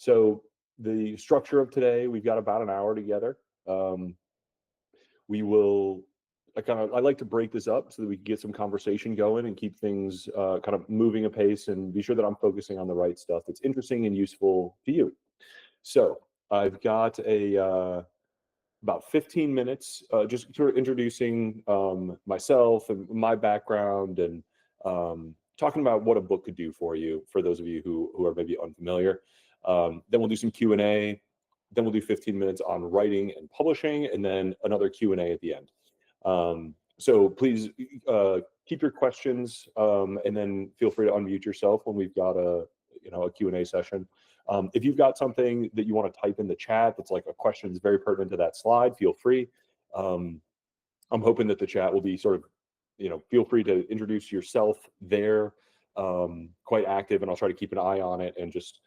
So the structure of today, we've got about an hour together. We will, I like to break this up so that we can get some conversation going and keep things kind of moving apace and be sure that I'm focusing on the right stuff that's interesting and useful to you. So I've got about 15 minutes just sort of introducing myself and my background and talking about what a book could do for you, for those of you who are maybe unfamiliar. Then we'll do some Q&A. Then we'll do 15 minutes on writing and publishing, and then another Q&A at the end. So please keep your questions, and then feel free to unmute yourself when we've got a Q&A session. If you've got something that you want to type in the chat that's like a question that's very pertinent to that slide, feel free. I'm hoping that the chat will be sort of, feel free to introduce yourself there, quite active, and I'll try to keep an eye on it and just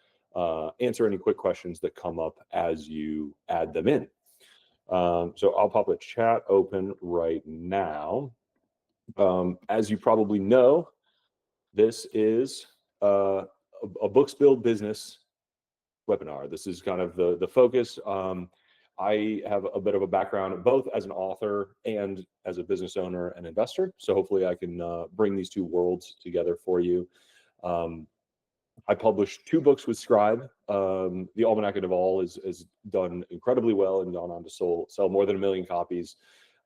answer any quick questions that come up as you add them in. So I'll pop a chat open right now. As you probably know, this is a Books Build Business webinar. This is kind of the focus. I have a bit of a background both as an author and as a business owner and investor. So hopefully I can bring these two worlds together for you. I published 2 books with Scribe. The Almanac of All is done incredibly well and gone on to sell more than 1 million copies.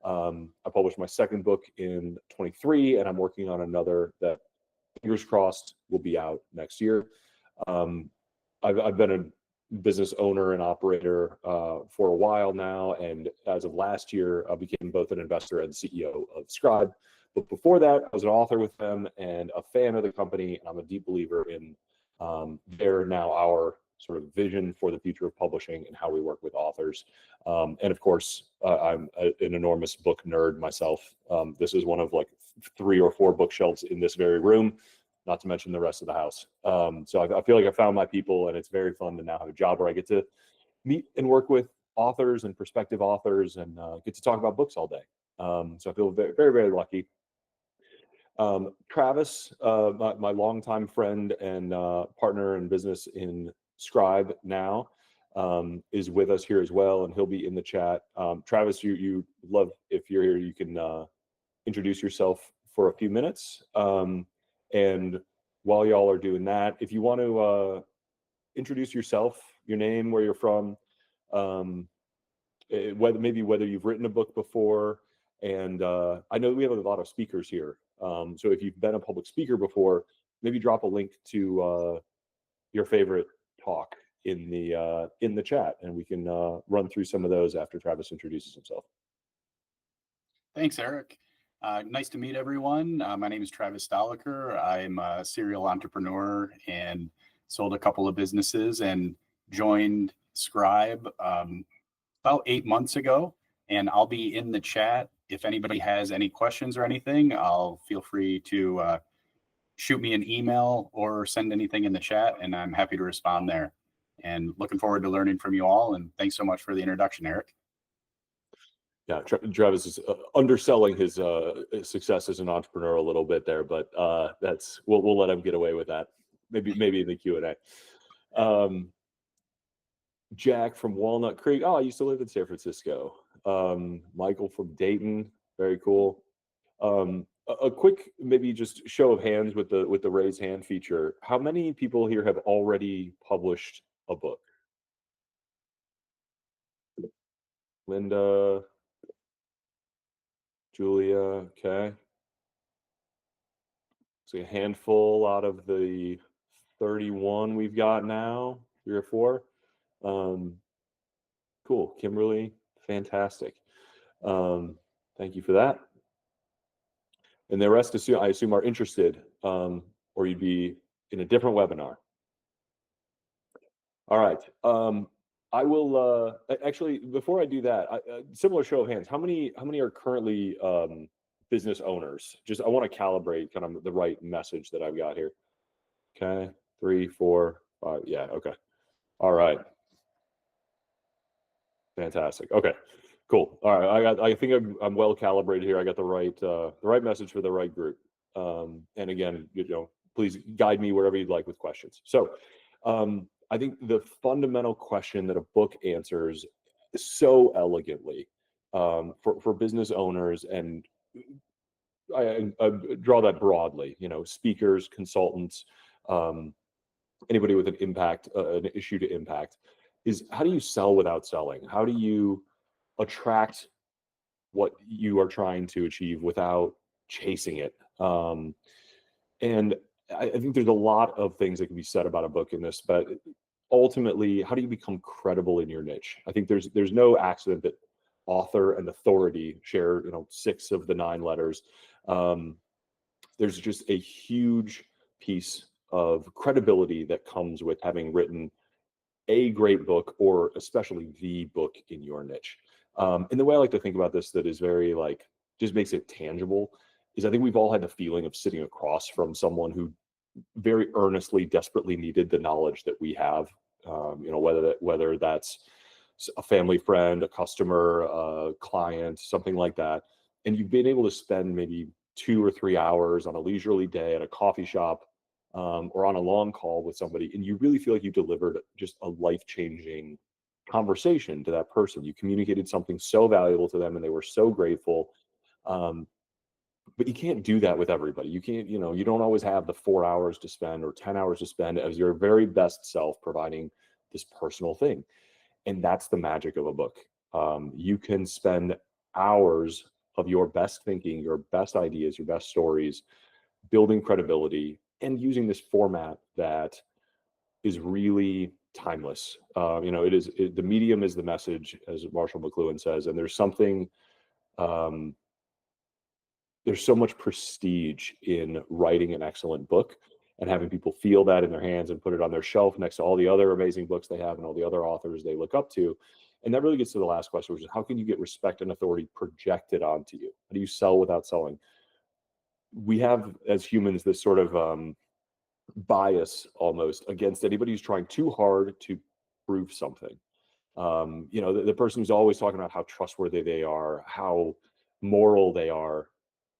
I published my second book in 23, and I'm working on another that, fingers crossed, will be out next year. I've been a business owner and operator for a while now, and as of last year, I became both an investor and CEO of Scribe. But before that, I was an author with them and a fan of the company, and I'm a deep believer in our sort of vision for the future of publishing and how we work with authors. And of course, I'm an enormous book nerd myself. This is one of like 3 or 4 bookshelves in this very room, not to mention the rest of the house. So I feel like I found my people, and it's very fun to now have a job where I get to meet and work with authors and prospective authors and get to talk about books all day. So I feel very, very, very lucky. Travis, my longtime friend and partner in business in Scribe now, is with us here as well, and he'll be in the chat. Travis, you love, if you're here, you can introduce yourself for a few minutes. And while y'all are doing that, if you want to introduce yourself, your name, where you're from, whether you've written a book before, and I know we have a lot of speakers here. So if you've been a public speaker before, maybe drop a link to your favorite talk in the chat, and we can run through some of those after Travis introduces himself. Thanks, Eric. Nice to meet everyone. My name is Travis Stoliker. I'm a serial entrepreneur and sold a couple of businesses and joined Scribe about 8 months ago. And I'll be in the chat. If anybody has any questions or anything, I'll feel free to shoot me an email or send anything in the chat, and I'm happy to respond there. And looking forward to learning from you all. And thanks so much for the introduction, Eric. Yeah, Travis is underselling his success as an entrepreneur a little bit there, but we'll let him get away with that. Maybe in the Q&A. Jack from Walnut Creek. Oh, I used to live in San Francisco. Michael from Dayton. Very cool. A quick, maybe just show of hands with the raise hand feature. How many people here have already published a book? Linda, Julia, okay. So a handful out of the 31 we've got now, 3 or 4. Cool, Kimberly, fantastic. Thank you for that. And the rest, I assume, are interested, or you'd be in a different webinar. All right. I will actually, before I do that, similar show of hands. How many are currently business owners? Just I want to calibrate kind of the right message that I've got here. Okay, 3, 4, 5. Yeah. Okay. All right. Fantastic. Okay. Cool. All right. I think I'm well calibrated here. I got the right message for the right group. And again, please guide me wherever you'd like with questions. So I think the fundamental question that a book answers so elegantly, for business owners, and I draw that broadly, speakers, consultants, um, anybody with an impact, an issue to impact, is how do you sell without selling? How do you attract what you are trying to achieve without chasing it? And I think there's a lot of things that can be said about a book in this, but ultimately, how do you become credible in your niche? I think there's no accident that author and authority share, 6 of the 9 letters. Um, there's just a huge piece of credibility that comes with having written a great book, or especially the book in your niche. And the way I like to think about this, that is very like, just makes it tangible, is I think we've all had the feeling of sitting across from someone who very earnestly, desperately needed the knowledge that we have. Whether that's a family friend, a customer, a client, something like that, and you've been able to spend maybe 2 or 3 hours on a leisurely day at a coffee shop, or on a long call with somebody, and you really feel like you delivered just a life-changing conversation to that person. You communicated something so valuable to them, and they were so grateful. Um, but you can't do that with everybody. You can't, you don't always have the 4 hours to spend or 10 hours to spend as your very best self providing this personal thing. And that's the magic of a book. You can spend hours of your best thinking, your best ideas, your best stories, building credibility, and using this format that is really timeless. The medium is the message, as Marshall McLuhan says, and um, there's so much prestige in writing an excellent book and having people feel that in their hands and put it on their shelf next to all the other amazing books they have and all the other authors they look up to. And that really gets to the last question, which is, how can you get respect and authority projected onto you? How do you sell without selling? We have, as humans, this sort of bias almost against anybody who's trying too hard to prove something. The person who's always talking about how trustworthy they are, how moral they are,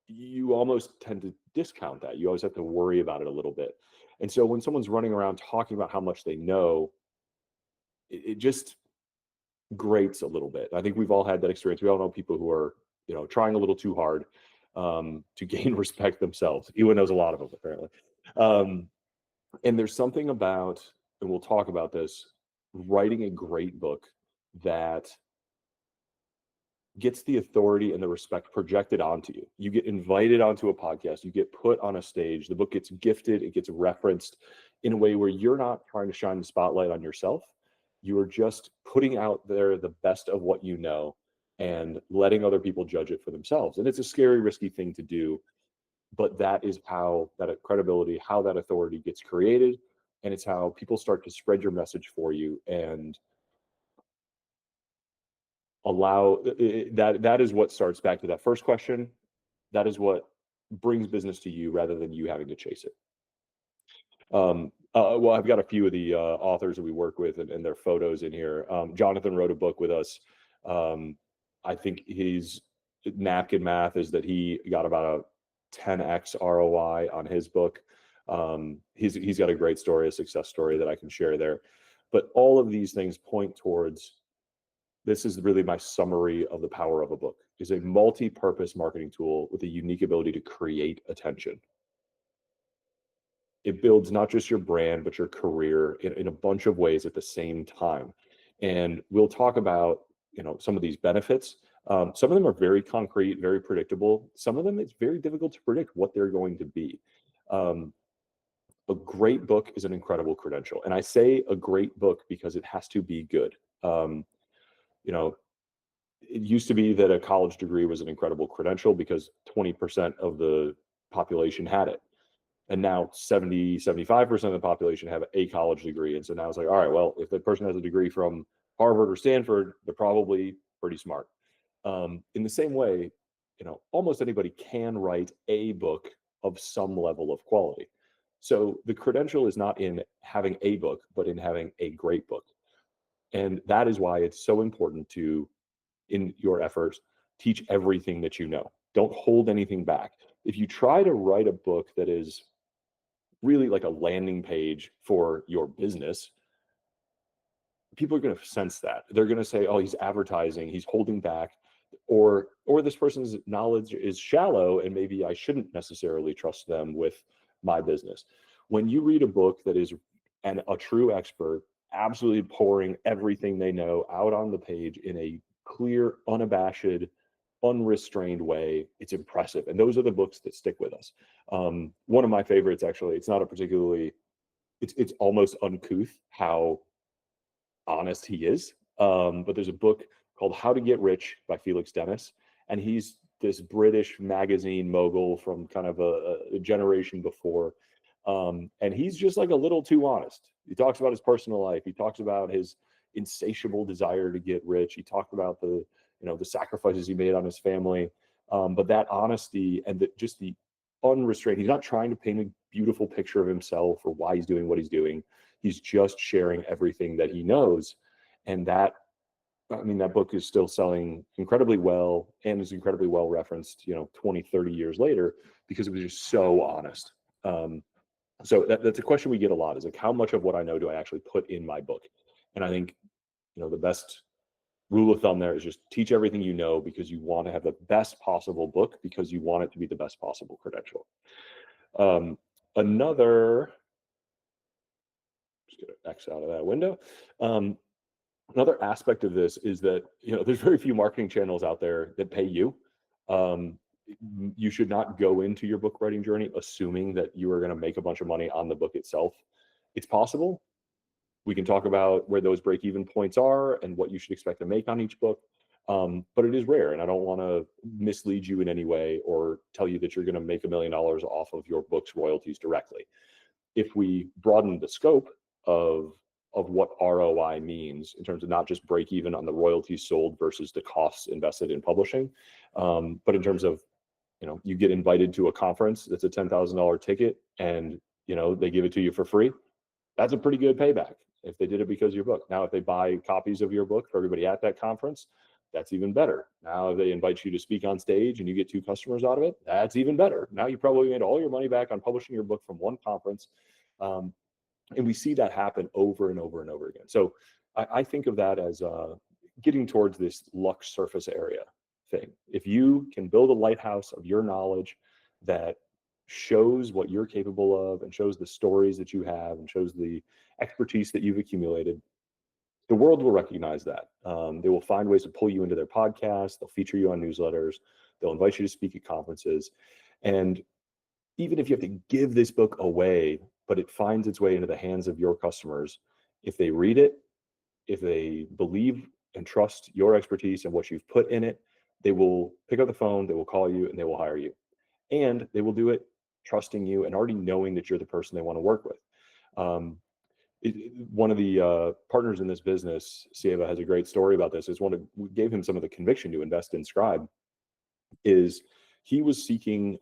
you almost tend to discount that. You always have to worry about it a little bit. And so when someone's running around talking about how much they know, it just grates a little bit. I think we've all had that experience. We all know people who are, trying a little too hard, to gain respect themselves. Ewan knows a lot of them, apparently. Um, and there's something about, and we'll talk about this, writing a great book that gets the authority and the respect projected onto you. You get invited onto a podcast, you get put on a stage, the book gets gifted, it gets referenced in a way where you're not trying to shine the spotlight on yourself. You are just putting out there the best of what you know and letting other people judge it for themselves. And it's a scary, risky thing to do, but that is how that credibility, how that authority gets created. And it's how people start to spread your message for you and allow that is what starts back to that first question. That is what brings business to you rather than you having to chase it. Well, I've got a few of the authors that we work with and their photos in here. Jonathan wrote a book with us. I think his napkin math is that he got about a 10x ROI on his book. He's got a great story, a success story that I can share there. But all of these things point towards, this is really my summary of the power of a book, is a multi-purpose marketing tool with a unique ability to create attention. It builds not just your brand, but your career in a bunch of ways at the same time. And we'll talk about, some of these benefits. Some of them are very concrete, very predictable. Some of them, it's very difficult to predict what they're going to be. A great book is an incredible credential. And I say a great book because it has to be good. You know, it used to be that a college degree was an incredible credential because 20% of the population had it. And now 75% of the population have a college degree. And so now it's like, all right, well, if the person has a degree from Harvard or Stanford, they're probably pretty smart. In the same way, almost anybody can write a book of some level of quality. So the credential is not in having a book, but in having a great book. And that is why it's so important to, in your efforts, teach everything that you know. Don't hold anything back. If you try to write a book that is really like a landing page for your business, people are going to sense that. They're going to say, oh, he's advertising, he's holding back, or this person's knowledge is shallow and maybe I shouldn't necessarily trust them with my business. When you read a book that is a true expert, absolutely pouring everything they know out on the page in a clear, unabashed, unrestrained way, it's impressive. And those are the books that stick with us. One of my favorites, actually, it's not a particularly, it's almost uncouth how honest he is. But there's a book called How to Get Rich by Felix Dennis. And he's this British magazine mogul from kind of a generation before. And he's just like a little too honest. He talks about his personal life. He talks about his insatiable desire to get rich. He talked about the sacrifices he made on his family. But that honesty and just the unrestrained, he's not trying to paint a beautiful picture of himself or why he's doing what he's doing. He's just sharing everything that he knows. And that book is still selling incredibly well and is incredibly well referenced, 20, 30 years later, because it was just so honest. So that's a question we get a lot, is like, how much of what I know do I actually put in my book? And I think, the best rule of thumb there is just teach everything you know, because you want to have the best possible book, because you want it to be the best possible credential. Another, just get an X out of that window. Another aspect of this is that, there's very few marketing channels out there that pay you. You should not go into your book writing journey assuming that you are going to make a bunch of money on the book itself. It's possible. We can talk about where those break-even points are and what you should expect to make on each book. But it is rare, and I don't want to mislead you in any way or tell you that you're going to make $1 million off of your book's royalties directly. If we broaden the scope of what ROI means in terms of not just break even on the royalties sold versus the costs invested in publishing, but in terms of, you get invited to a conference that's a $10,000 ticket and, they give it to you for free. That's a pretty good payback if they did it because of your book. Now, if they buy copies of your book for everybody at that conference, that's even better. Now, if they invite you to speak on stage and you get 2 customers out of it, that's even better. Now you probably made all your money back on publishing your book from one conference. And we see that happen over and over and over again. So I think of that as getting towards this luxe surface area thing. If you can build a lighthouse of your knowledge that shows what you're capable of and shows the stories that you have and shows the expertise that you've accumulated, the world will recognize that. They will find ways to pull you into their podcasts. They'll feature you on newsletters. They'll invite you to speak at conferences. And even if you have to give this book away, but it finds its way into the hands of your customers, if they read it, if they believe and trust your expertise and what you've put in it, they will pick up the phone, they will call you, and they will hire you. And they will do it trusting you and already knowing that you're the person they want to work with. One of the partners in this business, Sieva, has a great story about this. We gave him some of the conviction to invest in Scribe. Is he was seeking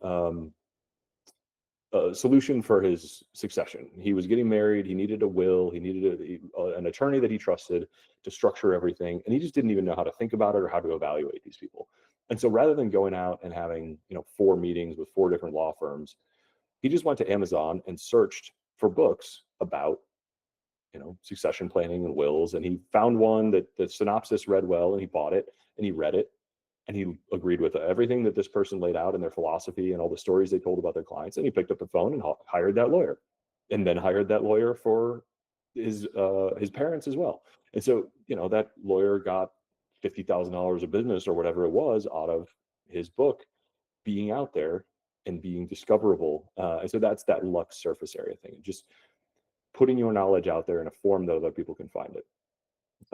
a solution for his succession. He was getting married. He needed a will. He needed an attorney that he trusted to structure everything. And he just didn't even know how to think about it or how to evaluate these people. And so rather than going out and having 4 meetings with 4 different law firms, he just went to Amazon and searched for books about succession planning and wills. And he found one that the synopsis read well, and he bought it and he read it. And he agreed with everything that this person laid out in their philosophy and all the stories they told about their clients. And he picked up the phone and hired that lawyer, and then hired that lawyer for his parents as well. And so, that lawyer got $50,000 of business or whatever it was out of his book being out there and being discoverable. And so that's that luxe surface area thing, just putting your knowledge out there in a form that other people can find it.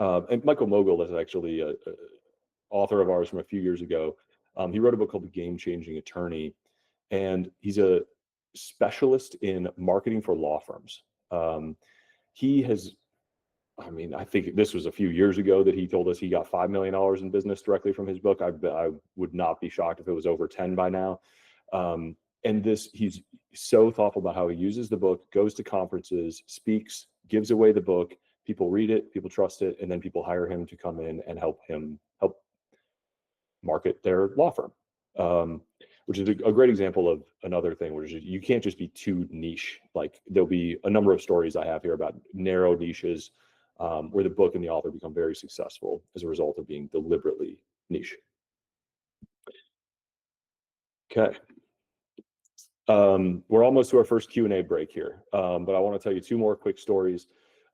And Michael Mogul is actually a author of ours from a few years ago. He wrote a book called The Game Changing Attorney, and he's a specialist in marketing for law firms. He has, I think this was a few years ago that he told us he got $5 million in business directly from his book. I would not be shocked if it was over 10 by now. And he's so thoughtful about how he uses the book, goes to conferences, speaks, gives away the book. People read it, people trust it, and then people hire him to come in and help market their law firm, which is a great example of another thing, which is you can't just be too niche. Like, there'll be a number of stories I have here about narrow niches where the book and the author become very successful as a result of being deliberately niche. Okay. We're almost to our first Q&A break here, but I want to tell you two more quick stories.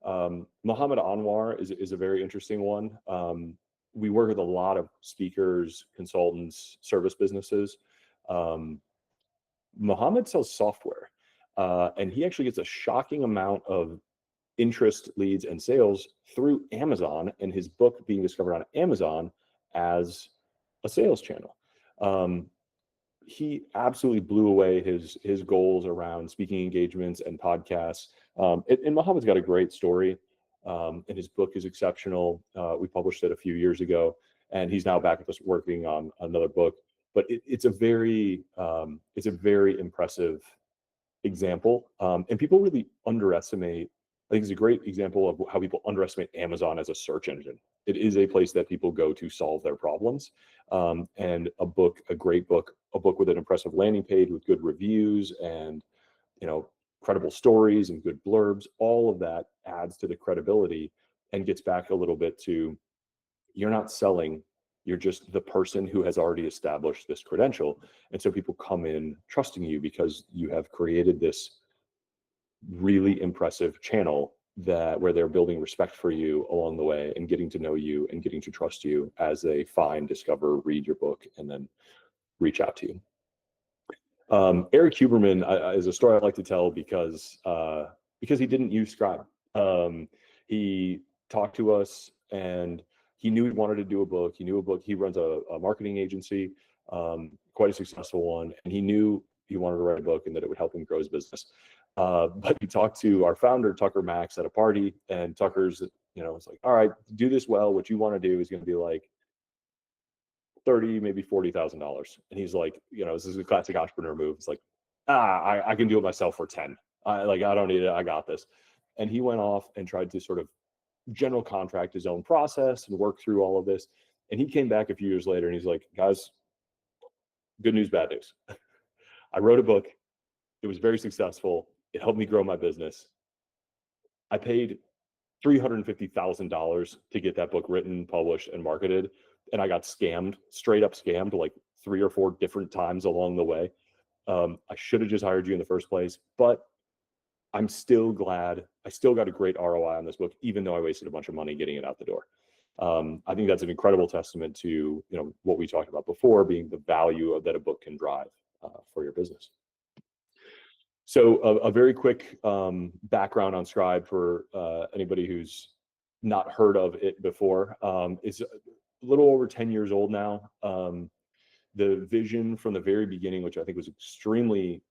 Muhammad Anwar is a very interesting one. We work with a lot of speakers, consultants, service businesses. Muhammad sells software, and he actually gets a shocking amount of interest, leads, and sales through Amazon, and his book being discovered on Amazon as a sales channel. He absolutely blew away his goals around speaking engagements and podcasts. And Muhammad's got a great story, and his book is exceptional. We published it a few years ago, and he's now back with us working on another book. But it's a very impressive example, and people really underestimate. I think it's a great example of how people underestimate Amazon as a search engine. It is a place that people go to solve their problems. And a great book, a book with an impressive landing page with good reviews and credible stories and good blurbs, all of that adds to the credibility and gets back a little bit to, you're not selling, you're just the person who has already established this credential. And so people come in trusting you because you have created this really impressive channel where they're building respect for you along the way and getting to know you and getting to trust you as they find, discover, read your book, and then reach out to you. Eric Huberman is a story I like to tell because he didn't use Scribe. He talked to us and he knew he wanted to do a book. He knew a book. He runs a marketing agency, quite a successful one, and he knew he wanted to write a book and that it would help him grow his business. But he talked to our founder, Tucker Max, at a party, and Tucker's, it's like, all right, do this well. What you want to do is going to be like $30,000, maybe $40,000. And he's like, this is a classic entrepreneur move. It's like, I can do it myself for 10. I don't need it. I got this. And he went off and tried to sort of general contract his own process and work through all of this. And he came back a few years later and he's like, guys, good news, bad news. I wrote a book. It was very successful. It helped me grow my business. I paid $350,000 to get that book written, published, and marketed. And I got scammed, straight up scammed, like 3 or 4 different times along the way. I should have just hired you in the first place, but I'm still glad I still got a great ROI on this book, even though I wasted a bunch of money getting it out the door. I think that's an incredible testament to what we talked about before, being the value that a book can drive for your business. So a very quick background on Scribe for anybody who's not heard of it before. It's a little over 10 years old now. The vision from the very beginning, which I think was extremely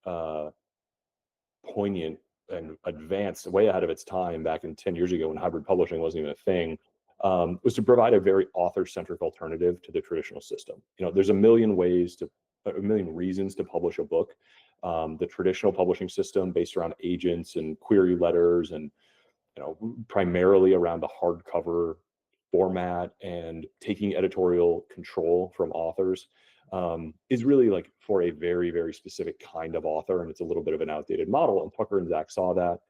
poignant and advanced, way ahead of its time back in 10 years ago when hybrid publishing wasn't even a thing, was to provide a very author-centric alternative to the traditional system. There's a million reasons to publish a book. The traditional publishing system based around agents and query letters and primarily around the hardcover format and taking editorial control from authors is really like for a very, very specific kind of author, and it's a little bit of an outdated model. And Tucker and Zach saw that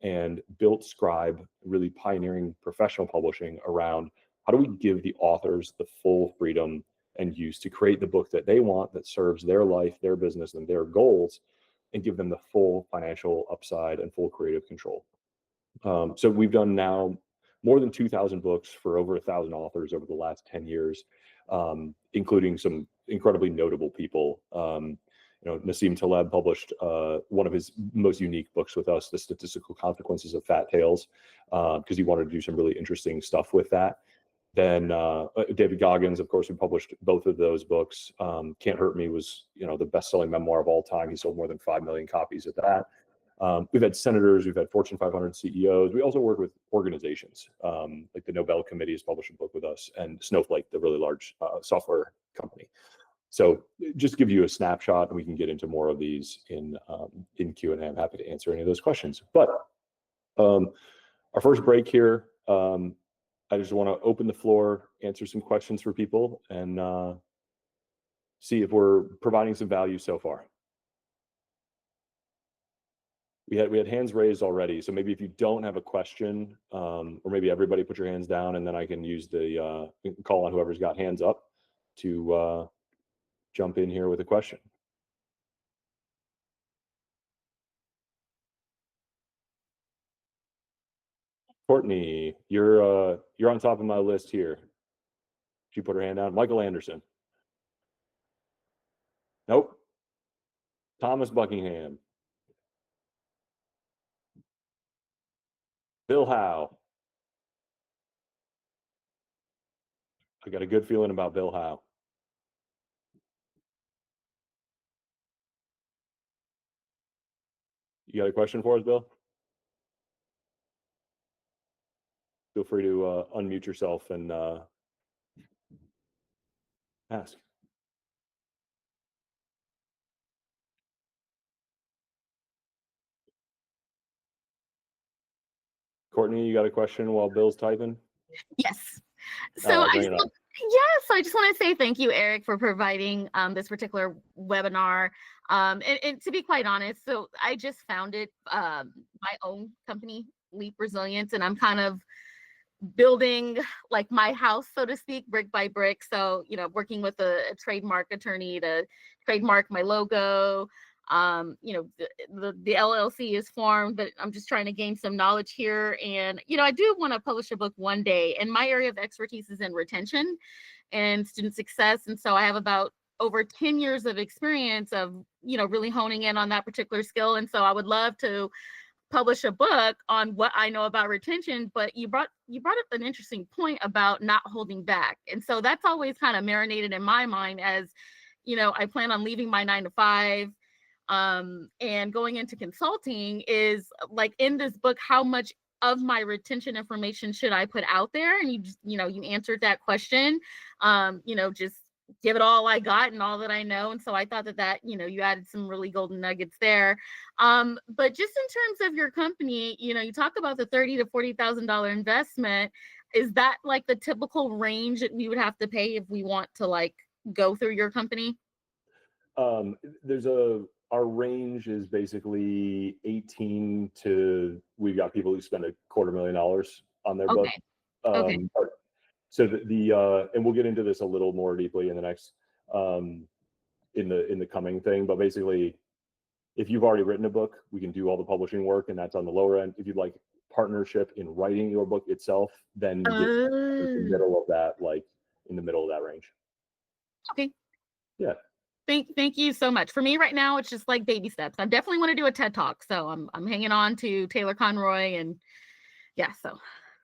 and built Scribe, really pioneering professional publishing around how do we give the authors the full freedom and use to create the book that they want, that serves their life, their business, and their goals, and give them the full financial upside and full creative control. So we've done now more than 2,000 books for over 1,000 authors over the last 10 years, including some incredibly notable people. Nassim Taleb published one of his most unique books with us, The Statistical Consequences of Fat Tails, because he wanted to do some really interesting stuff with that. Then David Goggins, of course, who published both of those books. Can't Hurt Me was, the best-selling memoir of all time. He sold more than 5 million copies of that. We've had senators, we've had Fortune 500 CEOs. We also work with organizations, like the Nobel Committee has published a book with us, and Snowflake, the really large software company. So just to give you a snapshot, and we can get into more of these in Q&A. I'm happy to answer any of those questions. But our first break here, I just want to open the floor, answer some questions for people, and see if we're providing some value so far. we had hands raised already. So maybe if you don't have a question, or maybe everybody put your hands down, and then I can use the call on whoever's got hands up to jump in here with a question. Courtney, you're on top of my list here. She put her hand down. Michael Anderson. Nope. Thomas Buckingham. Bill Howe. I got a good feeling about Bill Howe. You got a question for us, Bill? Feel free to unmute yourself and ask. Courtney, you got a question while Bill's typing? Yes. So All right, I bring just, it on. yes, I just want to say thank you, Eric, for providing this particular webinar. And to be quite honest, so I just founded my own company, Leap Resilience, and I'm kind of building like my house, so to speak, brick by brick. So, you know, working with a trademark attorney to trademark my logo. You know, the LLC is formed, but I'm just trying to gain some knowledge here. And, you know, I do want to publish a book one day, and my area of expertise is in retention and student success. And so I have about over 10 years of experience of, you know, really honing in on that particular skill. And so I would love to publish a book on what I know about retention. But you brought up an interesting point about not holding back. And so that's always kind of marinated in my mind as, you know, I plan on leaving my 9 to 5 and going into consulting. Is like, in this book, how much of my retention information should I put out there? And you answered that question. Just give it all I got and all that I know. And so I thought that you added some really golden nuggets there. But just in terms of your company, you talk about the $30,000 to $40,000 investment. Is that like the typical range that we would have to pay if we want to like go through your company? Our range is basically 18 to, we've got people who spend $250,000 on their book. Okay. So and we'll get into this a little more deeply in the next, in the coming thing, but basically, if you've already written a book, we can do all the publishing work, and that's on the lower end. If you'd like partnership in writing your book itself, then you get in the middle of that, like in the middle of that range. Okay. Yeah. Thank you so much. For me right now, it's just like baby steps. I definitely want to do a TED Talk, so I'm hanging on to Taylor Conroy, and yeah, so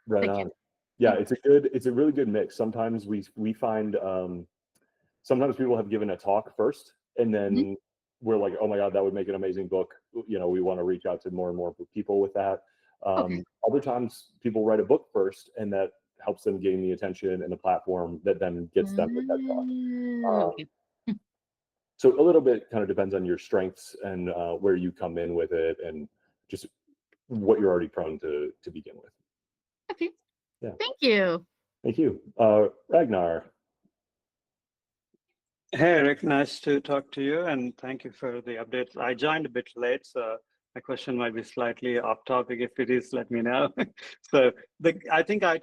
right thank on. you. Yeah, it's a really good mix. Sometimes we find sometimes people have given a talk first, and then we're like, oh my God, that would make an amazing book. We want to reach out to more and more people with that. Other times people write a book first, and that helps them gain the attention and the platform that then gets them the TED Talk. So a little bit kind of depends on your strengths and where you come in with it, and just what you're already prone to begin with. Okay. Yeah. Thank you. Thank you. Ragnar. Hey, Eric, nice to talk to you, and thank you for the updates. I joined a bit late, so my question might be slightly off topic. If it is, let me know. So I think I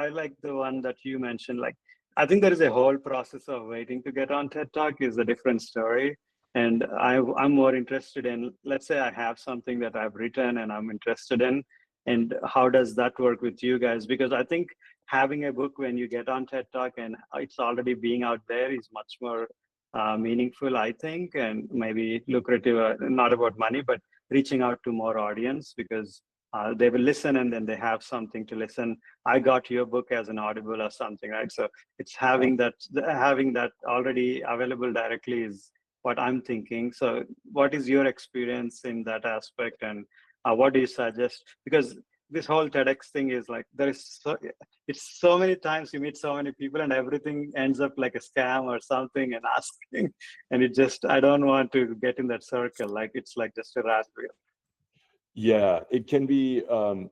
like the one that you mentioned. Like, I think there is a whole process of waiting to get on TED Talk is a different story. And I'm more interested in, let's say I have something that I've written and I'm interested in, and how does that work with you guys? Because I think having a book when you get on TED Talk and it's already being out there is much more meaningful, I think, and maybe lucrative, not about money, but reaching out to more audience, because they will listen and then they have something to listen. I got your book as an Audible or something, right? So it's having that already available directly is what I'm thinking. So what is your experience in that aspect, and what do you suggest? Because this whole TEDx thing is like, it's so many times you meet so many people and everything ends up like a scam or something and asking, and I don't want to get in that circle. Like, it's like just a rat wheel. Yeah, it can be,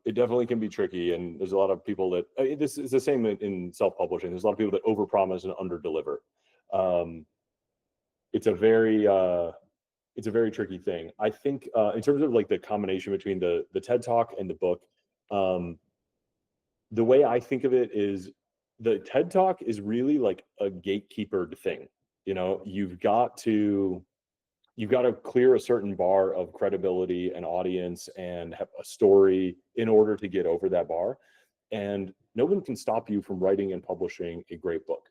it definitely can be tricky. And there's a lot of people that, this is the same in self-publishing. There's a lot of people that overpromise and underdeliver. It's a very, it's a very tricky thing. I think in terms of like the combination between the TED Talk and the book, the way I think of it is the TED Talk is really like a gatekeepered thing. You know, you've got to clear a certain bar of credibility and audience and have a story in order to get over that bar. And no one can stop you from writing and publishing a great book.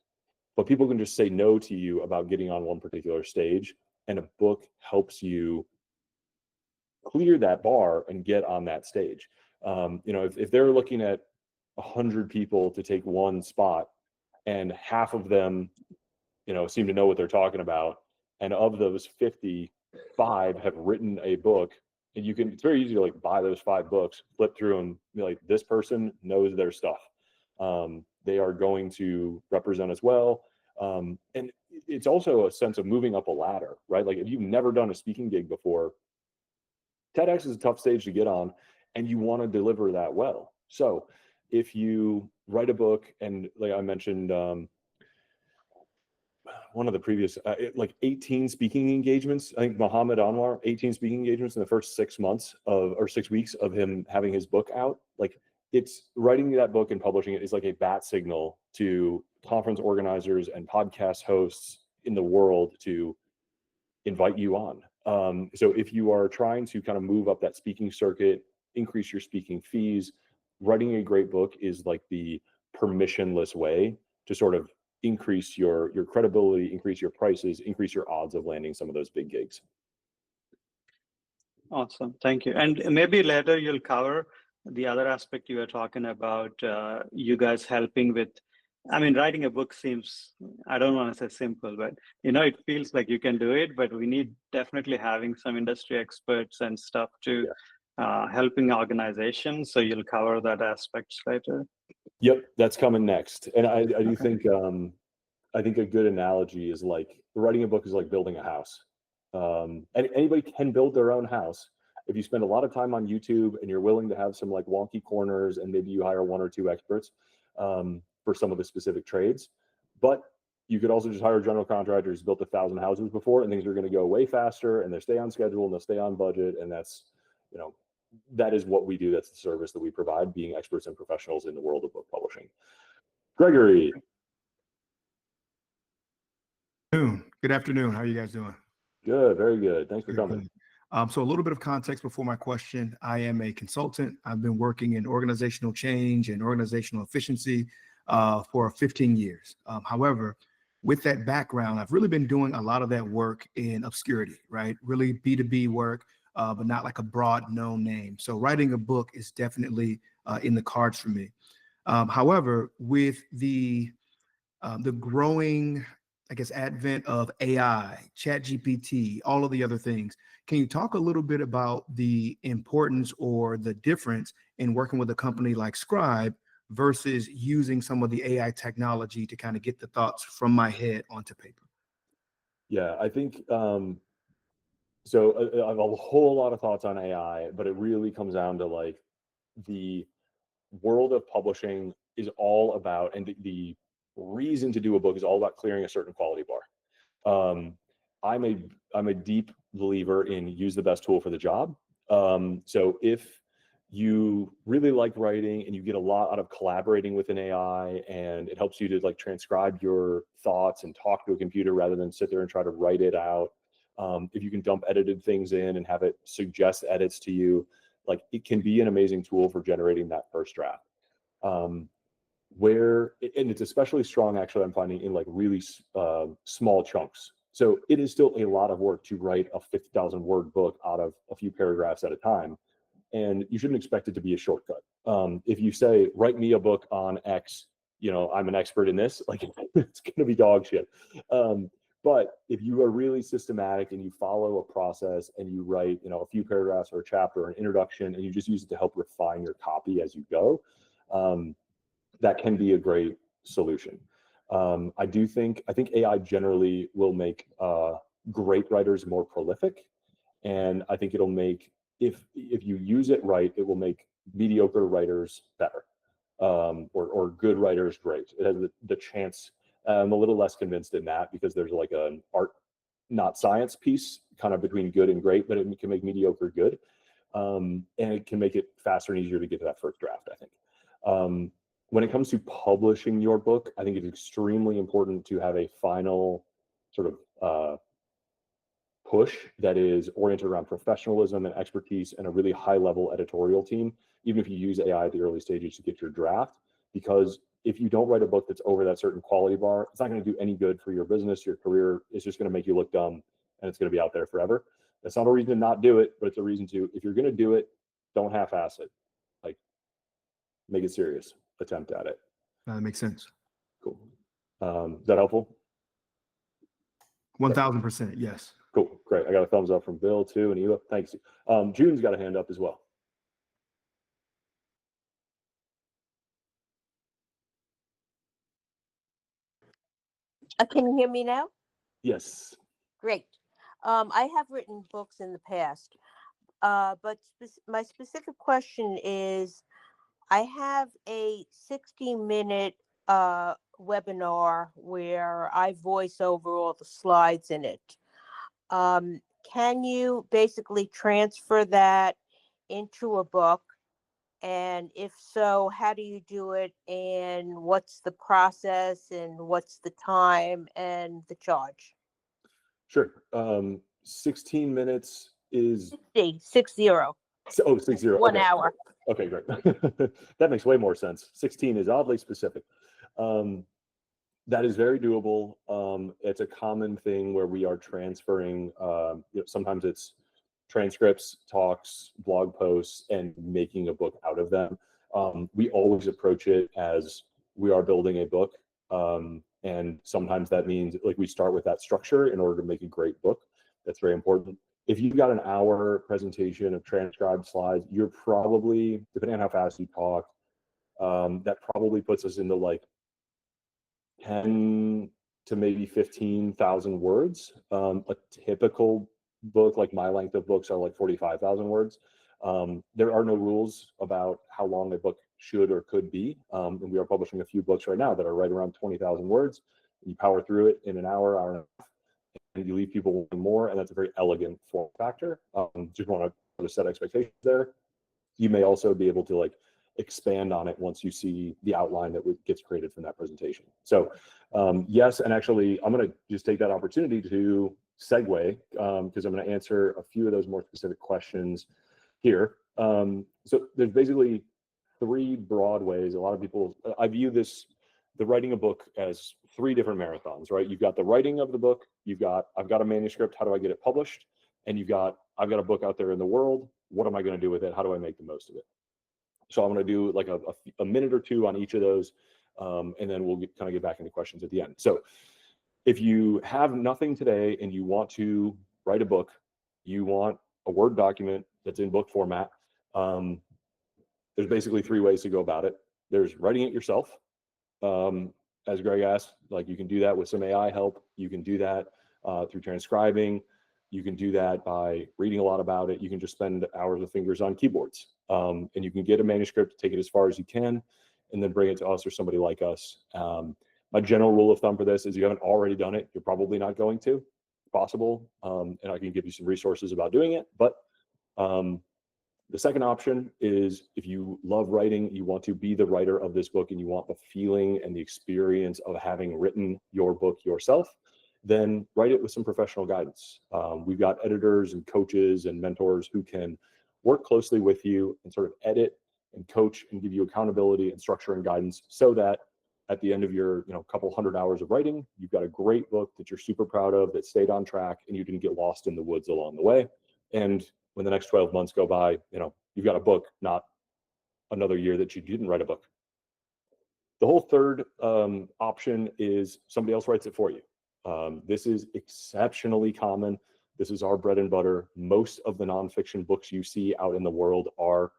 But people can just say no to you about getting on one particular stage. And a book helps you clear that bar and get on that stage. You know, if they're looking at 100 people to take one spot and half of them, you know, seem to know what they're talking about, and of those 55 have written a book, and it's very easy to like buy those 5 books, flip through and be like, this person knows their stuff. They are going to represent us well. And it's also a sense of moving up a ladder, right? Like if you've never done a speaking gig before, TEDx is a tough stage to get on, and you want to deliver that well. So if you write a book, and like I mentioned, one of the previous, like 18 speaking engagements, I think Muhammad Anwar, 18 speaking engagements in the first 6 months or 6 weeks of him having his book out. Like it's writing that book and publishing it is like a bat signal to conference organizers and podcast hosts in the world to invite you on. So if you are trying to kind of move up that speaking circuit, increase your speaking fees, writing a great book is like the permissionless way to sort of increase your credibility, increase your prices, increase your odds of landing some of those big gigs. Awesome, thank you. And maybe later you'll cover the other aspect you were talking about, you guys helping with, I mean, writing a book seems, I don't want to say simple, but you know, it feels like you can do it, but we need definitely having some industry experts and stuff to helping organizations. So you'll cover that aspects later. Yep, that's coming next. And I do think I think a good analogy is like writing a book is like building a house. And anybody can build their own house if you spend a lot of time on YouTube and you're willing to have some like wonky corners, and maybe you hire 1 or 2 experts for some of the specific trades. But you could also just hire general contractors who's built 1,000 houses before, and things are going to go way faster, and they stay on schedule and they'll stay on budget. And that's, you know, that is what we do. That's the service that we provide, being experts and professionals in the world of book publishing. Gregory. Good afternoon. How are you guys doing? Good, very good. Thanks for coming. So a little bit of context before my question. I am a consultant. I've been working in organizational change and organizational efficiency for 15 years. However, with that background, I've really been doing a lot of that work in obscurity, right? Really B2B work, but not like a broad known name. So writing a book is definitely in the cards for me. However, with the growing, I guess, advent of AI, ChatGPT, all of the other things, can you talk a little bit about the importance or the difference in working with a company like Scribe versus using some of the AI technology to kind of get the thoughts from my head onto paper? Yeah, I think so. I have a whole lot of thoughts on AI, but it really comes down to like the world of publishing is all about, and the reason to do a book is all about clearing a certain quality bar. I'm a deep believer in use the best tool for the job. So if you really like writing and you get a lot out of collaborating with an AI, and it helps you to like transcribe your thoughts and talk to a computer rather than sit there and try to write it out. If you can dump edited things in and have it suggest edits to you, like it can be an amazing tool for generating that first draft. And it's especially strong, actually, I'm finding in like really small chunks. So it is still a lot of work to write a 50,000 word book out of a few paragraphs at a time. And you shouldn't expect it to be a shortcut. If you say, write me a book on X, you know, I'm an expert in this, like it's going to be dog shit. But if you are really systematic and you follow a process and you write, you know, a few paragraphs or a chapter or an introduction, and you just use it to help refine your copy as you go, that can be a great solution. I think AI generally will make great writers more prolific, and I think it'll make, if you use it right, it will make mediocre writers better, or good writers great. It has the chance. I'm a little less convinced in that because there's like an art not science piece, kind of between good and great, but it can make mediocre good. And it can make it faster and easier to get to that first draft, I think. When it comes to publishing your book, I think it's extremely important to have a final sort of push that is oriented around professionalism and expertise and a really high level editorial team, even if you use AI at the early stages to get your draft. Because if you don't write a book that's over that certain quality bar, it's not going to do any good for your business, your career. It's just going to make you look dumb, and it's going to be out there forever. That's not a reason to not do it, but it's a reason to, if you're going to do it, don't half-ass it. Like, make it serious. Attempt at it. That makes sense. Cool. Is that helpful? 1000%. Yes. Cool. Great. I got a thumbs up from Bill too, and Eva. Thanks. June's got a hand up as well. Can you hear me now? Yes. Great. I have written books in the past, but my specific question is, I have a 60-minute webinar where I voice over all the slides in it. Can you basically transfer that into a book? And if so, how do you do it? And what's the process? And what's the time and the charge? Sure. 16 minutes is 60. oh, 60. 1 Okay. hour. Okay, great. That makes way more sense. 16 is oddly specific. That is very doable. It's a common thing where we are transferring, sometimes it's transcripts, talks, blog posts, and making a book out of them. We always approach it as we are building a book. And sometimes that means like we start with that structure in order to make a great book. That's very important. If you've got an hour presentation of transcribed slides, you're probably, depending on how fast you talk, that probably puts us into like 10 to maybe 15,000 words. A typical book, like my length of books, are like 45,000 words. There are no rules about how long a book should or could be. And we are publishing a few books right now that are right around 20,000 words. You power through it in an hour, hour and a half, and you leave people wanting more, and that's a very elegant form factor. Just want to set expectations there. You may also be able to like expand on it once you see the outline that gets created from that presentation. So yes, and actually I'm going to just take that opportunity to segue because I'm going to answer a few of those more specific questions here. So there's basically 3 broad ways. A lot of people, I view the writing a book as 3 different marathons, right? You've got the writing of the book, I've got a manuscript, how do I get it published? And I've got a book out there in the world, what am I going to do with it? How do I make the most of it? So I'm going to do like a minute or 2 on each of those, and then we'll kind of get back into questions at the end. So if you have nothing today and you want to write a book, you want a Word document that's in book format, there's basically 3 ways to go about it. There's writing it yourself. As Greg asked, like you can do that with some AI help. You can do that through transcribing. You can do that by reading a lot about it. You can just spend hours with fingers on keyboards. And you can get a manuscript, take it as far as you can, and then bring it to us or somebody like us. My general rule of thumb for this is you haven't already done it, you're probably not going to. It's possible, and I can give you some resources about doing it. But the second option is if you love writing, you want to be the writer of this book, and you want the feeling and the experience of having written your book yourself, then write it with some professional guidance. We've got editors and coaches and mentors who can work closely with you and sort of edit and coach and give you accountability and structure and guidance so that at the end of your couple hundred hours of writing, you've got a great book that you're super proud of, that stayed on track, and you didn't get lost in the woods along the way. And when the next 12 months go by, you've got a book, not another year that you didn't write a book. The whole third option is somebody else writes it for you. This is exceptionally common. This is our bread and butter. Most of the nonfiction books you see out in the world are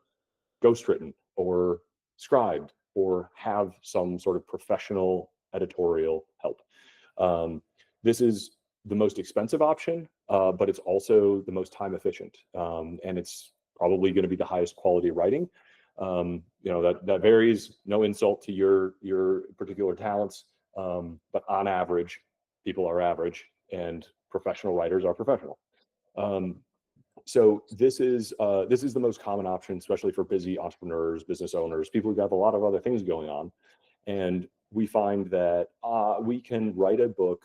ghostwritten or scribed or have some sort of professional editorial help. This is the most expensive option, but it's also the most time efficient, and it's probably going to be the highest quality writing. That varies. No insult to your particular talents, but on average, people are average, and professional writers are professional. So this is the most common option, especially for busy entrepreneurs, business owners, people who have a lot of other things going on. And we find that we can write a book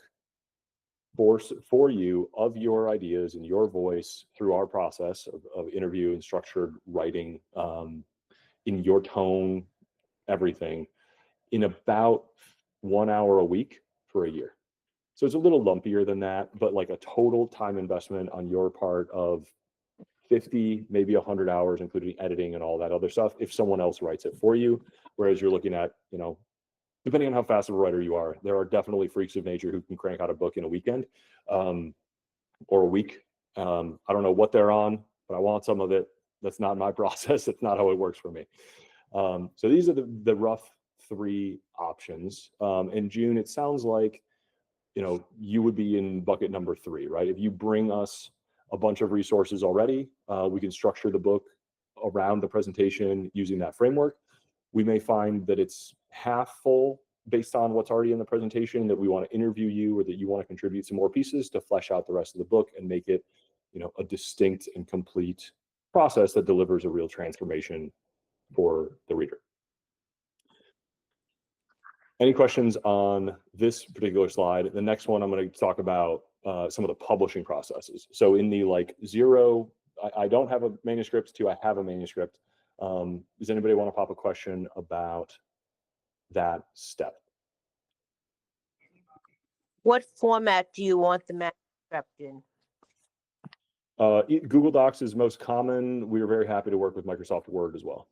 for you of your ideas and your voice through our process of interview and structured writing, in your tone, everything, in about 1 hour a week for a year. So it's a little lumpier than that, but like a total time investment on your part of 50, maybe 100 hours, including editing and all that other stuff, if someone else writes it for you. Whereas you're looking at, depending on how fast of a writer you are, there are definitely freaks of nature who can crank out a book in a weekend, or a week. I don't know what they're on, but I want some of it. That's not my process. That's not how it works for me. So these are the rough 3 options. In June, it sounds like, you would be in bucket number 3, right? If you bring us a bunch of resources already, we can structure the book around the presentation using that framework. We may find that it's half full based on what's already in the presentation, that we want to interview you, or that you want to contribute some more pieces to flesh out the rest of the book and make it, a distinct and complete process that delivers a real transformation for the reader. Any questions on this particular slide? The next one, I'm going to talk about some of the publishing processes. So in the zero, I don't have a manuscript, to I have a manuscript. Does anybody want to pop a question about that step? What format do you want the manuscript in? Google Docs is most common. We are very happy to work with Microsoft Word as well.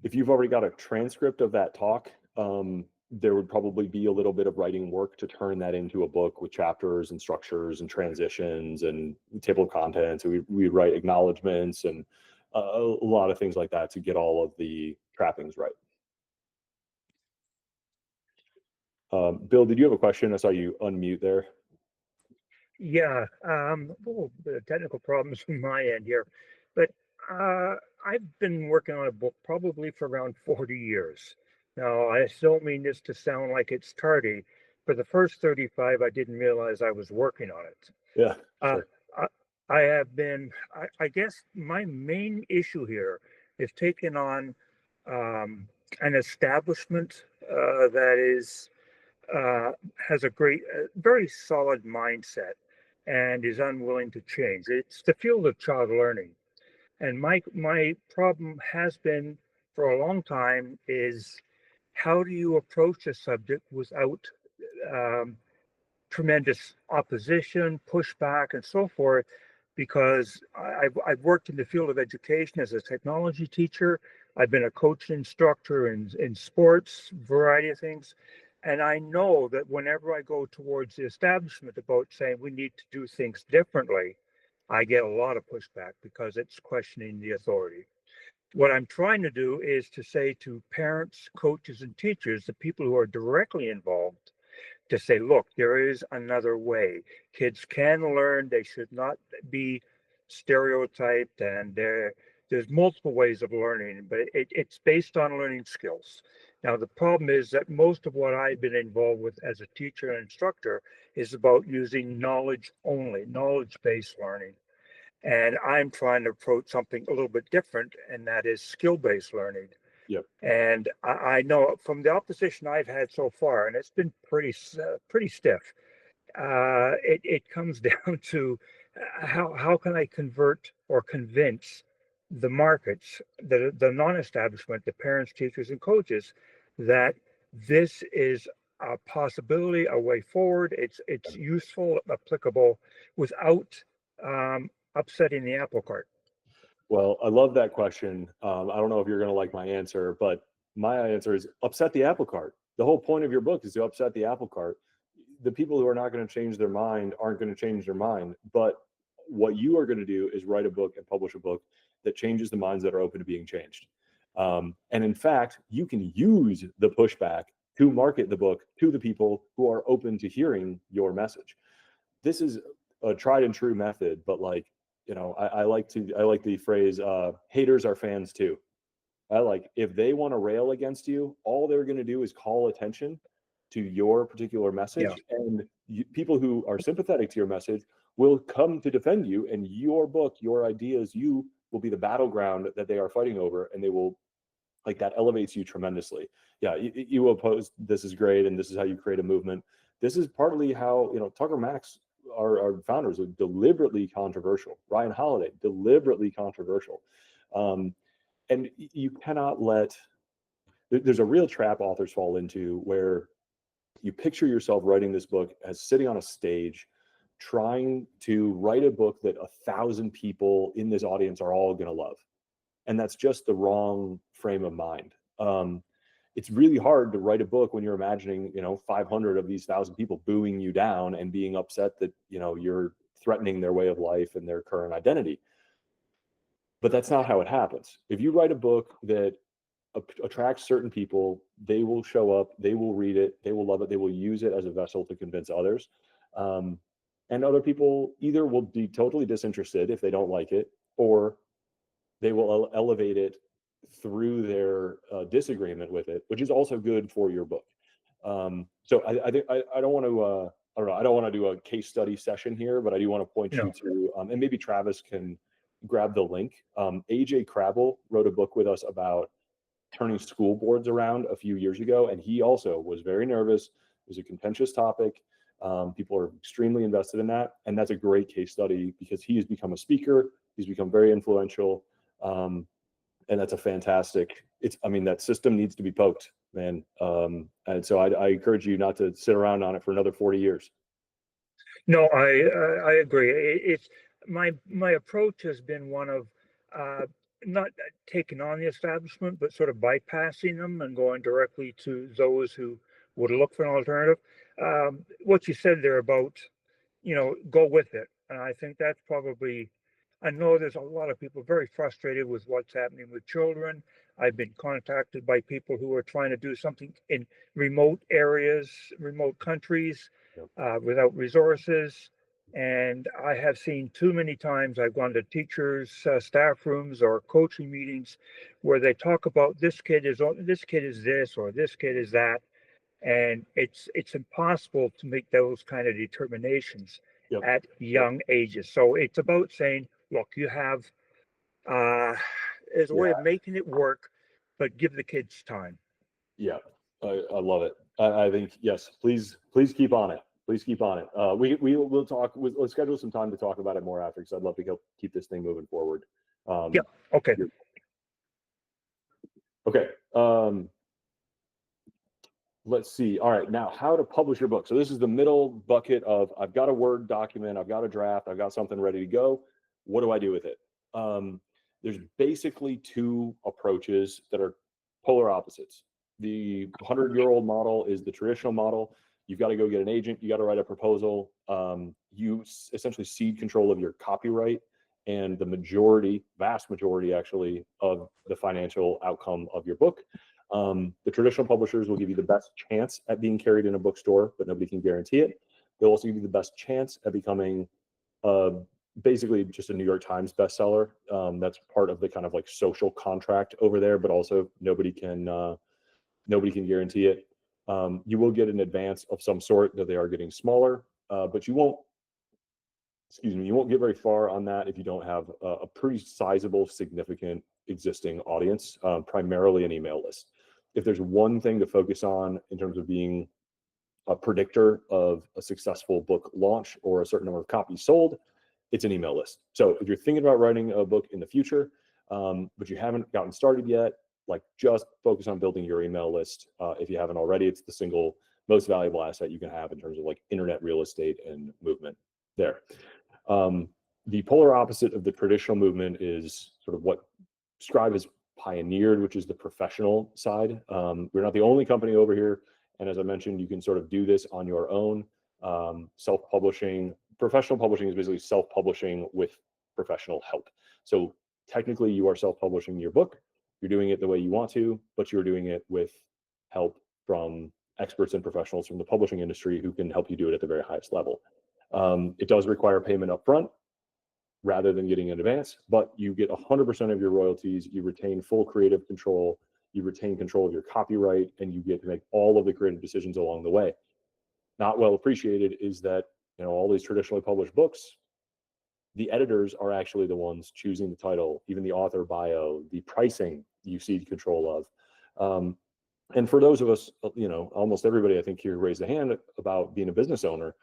If you've already got a transcript of that talk, there would probably be a little bit of writing work to turn that into a book with chapters and structures and transitions and table of contents. So we write acknowledgments and a lot of things like that to get all of the trappings right. Bill, did you have a question? I saw you unmute there. Yeah, the technical problems on my end here, but I've been working on a book probably for around 40 years. Now, I don't mean this to sound like it's tardy. For the first 35, I didn't realize I was working on it. Yeah, sure. I have been, I guess my main issue here is taking on an establishment that is has a very solid mindset and is unwilling to change. It's the field of child learning. And my problem has been for a long time is how do you approach a subject without tremendous opposition, pushback, and so forth? Because I've worked in the field of education as a technology teacher. I've been a coach instructor in sports, variety of things. And I know that whenever I go towards the establishment about saying we need to do things differently, I get a lot of pushback because it's questioning the authority. What I'm trying to do is to say to parents, coaches, and teachers, the people who are directly involved, to say, look, there is another way. Kids can learn. They should not be stereotyped. And there's multiple ways of learning, but it's based on learning skills. Now, the problem is that most of what I've been involved with as a teacher and instructor is about using knowledge only, knowledge-based learning. And I'm trying to approach something a little bit different, and that is skill-based learning. Yep. And I know from the opposition I've had so far, and it's been pretty stiff. It comes down to how can I convert or convince the markets, the non-establishment, the parents, teachers, and coaches, that this is a possibility, a way forward. It's useful, applicable, without upsetting the apple cart. Well, I love that question. I don't know if you're going to like my answer, but my answer is upset the apple cart. The whole point of your book is to upset the apple cart. The people who are not going to change their mind aren't going to change their mind. But what you are going to do is write a book and publish a book that changes the minds that are open to being changed. And in fact, you can use the pushback to market the book to the people who are open to hearing your message. This is a tried and true method, but I like the phrase, haters are fans too. If they want to rail against you, all they're going to do is call attention to your particular message, and people who are sympathetic to your message will come to defend you, and your book, your ideas, you will be the battleground that they are fighting over, and they will, that elevates you tremendously. Yeah, you will post, this is great, and this is how you create a movement. This is partly how, Tucker Max, our founders, are deliberately controversial. Ryan Holiday, deliberately controversial. And you cannot there's a real trap authors fall into where you picture yourself writing this book as sitting on a stage, trying to write a book that 1,000 people in this audience are all going to love. And that's just the wrong frame of mind. It's really hard to write a book when you're imagining, 500 of these 1,000 people booing you down and being upset that, you're threatening their way of life and their current identity. But that's not how it happens. If you write a book that attracts certain people, they will show up, they will read it, they will love it, they will use it as a vessel to convince others. And other people either will be totally disinterested if they don't like it, or they will elevate it through their disagreement with it, which is also good for your book. So I think I don't want to I don't want to do a case study session here, but I do want to point you to and maybe Travis can grab the link. AJ Crabble wrote a book with us about turning school boards around a few years ago, and he also was very nervous. It was a contentious topic. People are extremely invested in that, and that's a great case study because he has become a speaker. He's become very influential, and that's a fantastic. That system needs to be poked, man. And so I encourage you not to sit around on it for another 40 years. No, I agree. It's my approach has been one of not taking on the establishment, but sort of bypassing them and going directly to those who would look for an alternative. What you said there about, go with it. And I think that's probably, I know there's a lot of people very frustrated with what's happening with children. I've been contacted by people who are trying to do something in remote areas, remote countries, without resources. And I have seen too many times, I've gone to teachers, staff rooms or coaching meetings where they talk about this kid is this or this kid is that. And it's impossible to make those kind of determinations at young ages. So it's about saying, look, you have, there's a way of making it work, but give the kids time. Yeah, I love it. I think, yes, please keep on it. Please keep on it. We'll talk. Let's schedule some time to talk about it more after, because I'd love to keep this thing moving forward. Okay. Okay. Let's see. All right. Now, how to publish your book. So this is the middle bucket of I've got a Word document, I've got a draft, I've got something ready to go. What do I do with it? There's basically two approaches that are polar opposites. The 100-year-old model is the traditional model. You've got to go get an agent. You got to write a proposal. You essentially cede control of your copyright and the vast majority actually, of the financial outcome of your book. The traditional publishers will give you the best chance at being carried in a bookstore, but nobody can guarantee it. They'll also give you the best chance at becoming basically just a New York Times bestseller. That's part of the kind of like social contract over there, but also nobody can guarantee it. You will get an advance of some sort, though they are getting smaller, but you won't get very far on that if you don't have a pretty sizable, significant existing audience, primarily an email list. If there's one thing to focus on in terms of being a predictor of a successful book launch or a certain number of copies sold, it's an email list. So if you're thinking about writing a book in the future, but you haven't gotten started yet, just focus on building your email list. If you haven't already, it's the single most valuable asset you can have in terms of internet real estate and movement there. The polar opposite of the traditional movement is sort of what Scribe has pioneered, which is the professional side. We're not the only company over here. And as I mentioned, you can sort of do this on your own. Self-publishing, professional publishing is basically self-publishing with professional help. So technically you are self-publishing your book. You're doing it the way you want to, but you're doing it with help from experts and professionals from the publishing industry who can help you do it at the very highest level. It does require payment up front. rather than getting an advance, but you get 100% of your royalties, you retain full creative control, you retain control of your copyright, and you get to make all of the creative decisions along the way. Not well appreciated is that, you know, all these traditionally published books, the editors are actually the ones choosing the title, even the author bio, the pricing you see control of. And for those of us, you know, almost everybody I think here raised a hand about being a business owner.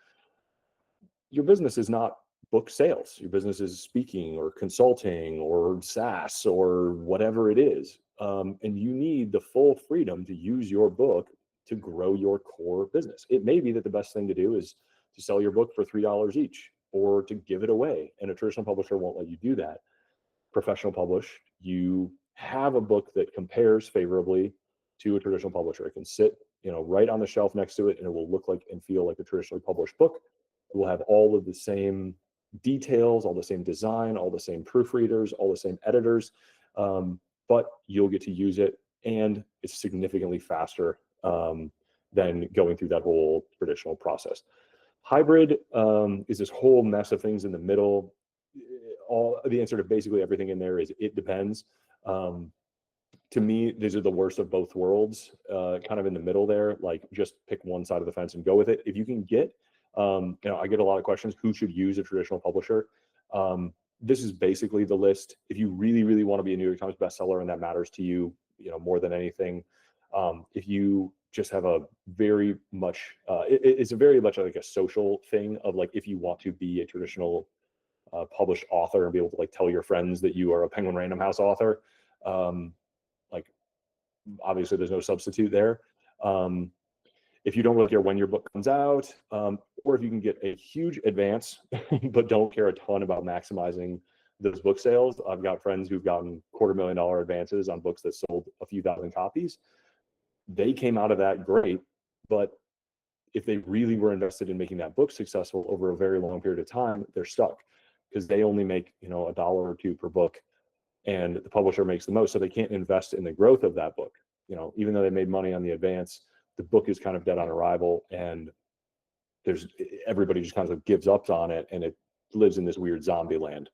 Your business is not book sales. Your business is speaking or consulting or SaaS or whatever it is. And you need the full freedom to use your book to grow your core business. It may be that the best thing to do is to sell your book for $3 each or to give it away. And a traditional publisher won't let you do that. Professional publish, you have a book that compares favorably to a traditional publisher. It can sit, you know, right on the shelf next to it, and it will look like and feel like a traditionally published book. It will have all of the same details, all the same design, all the same proofreaders, all the same editors, but you'll get to use it, and it's significantly faster than going through that whole traditional process. Hybrid is this whole mess of things in the middle. All the answer to basically everything in there is it depends. To me, these are the worst of both worlds, kind of in the middle there. Like, just pick one side of the fence and go with it. If you can get, you know, I get a lot of questions, who should use a traditional publisher? This is basically the list. If you really, really want to be a New York Times bestseller and that matters to you, you know, more than anything, if you just have a very much, it's a very much like a social thing of like, if you want to be a traditional published author and be able to like tell your friends that you are a Penguin Random House author, like obviously there's no substitute there. If you don't really care when your book comes out, or if you can get a huge advance but don't care a ton about maximizing those book sales. I've got friends who've gotten $250,000 advances on books that sold a few thousand copies. They came out of that great, but if they really were invested in making that book successful over a very long period of time, they're stuck because they only make, you know, $1 or $2 per book, and the publisher makes the most, so they can't invest in the growth of that book. You know, even though they made money on the advance, the book is kind of dead on arrival, and there's everybody just kind of gives up on it, and it lives in this weird zombie land.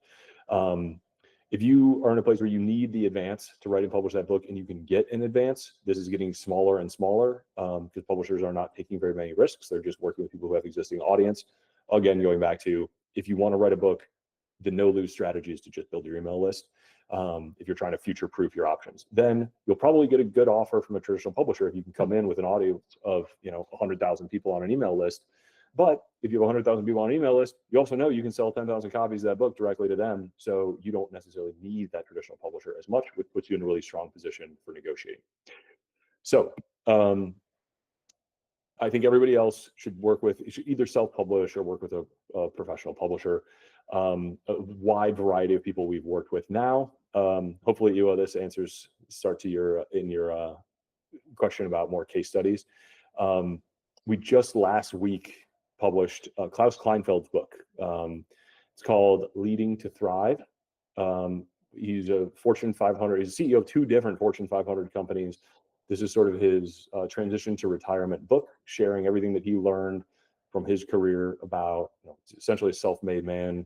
If you are in a place where you need the advance to write and publish that book, and you can get an advance, this is getting smaller and smaller because publishers are not taking very many risks. They're just working with people who have existing audience. Again, going back to, if you want to write a book, the no-lose strategy is to just build your email list. If you're trying to future-proof your options, then you'll probably get a good offer from a traditional publisher if you can come in with an audience of, you know, 100,000 people on an email list. But if you have 100,000 people on an email list, you also know you can sell 10,000 copies of that book directly to them. So you don't necessarily need that traditional publisher as much, which puts you in a really strong position for negotiating. So I think everybody else should should either self-publish or work with a professional publisher. A wide variety of people we've worked with now. Hopefully, this answers start to your question about more case studies. We just last week published Klaus Kleinfeld's book. It's called Leading to Thrive. He's a Fortune 500. He's a CEO of 2 different Fortune 500 companies. This is sort of his transition to retirement book, sharing everything that he learned from his career about, you know, essentially a self-made man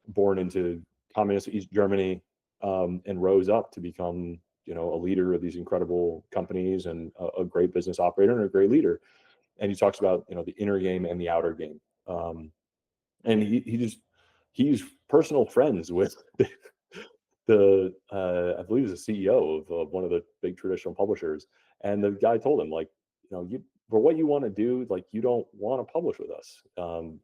born into communist East Germany, and rose up to become, you know, a leader of these incredible companies and a great business operator and a great leader. And he talks about, you know, the inner game and the outer game. And he's personal friends with I believe he's the CEO of one of the big traditional publishers. And the guy told him, like, you know, for what you want to do, like, you don't want to publish with us.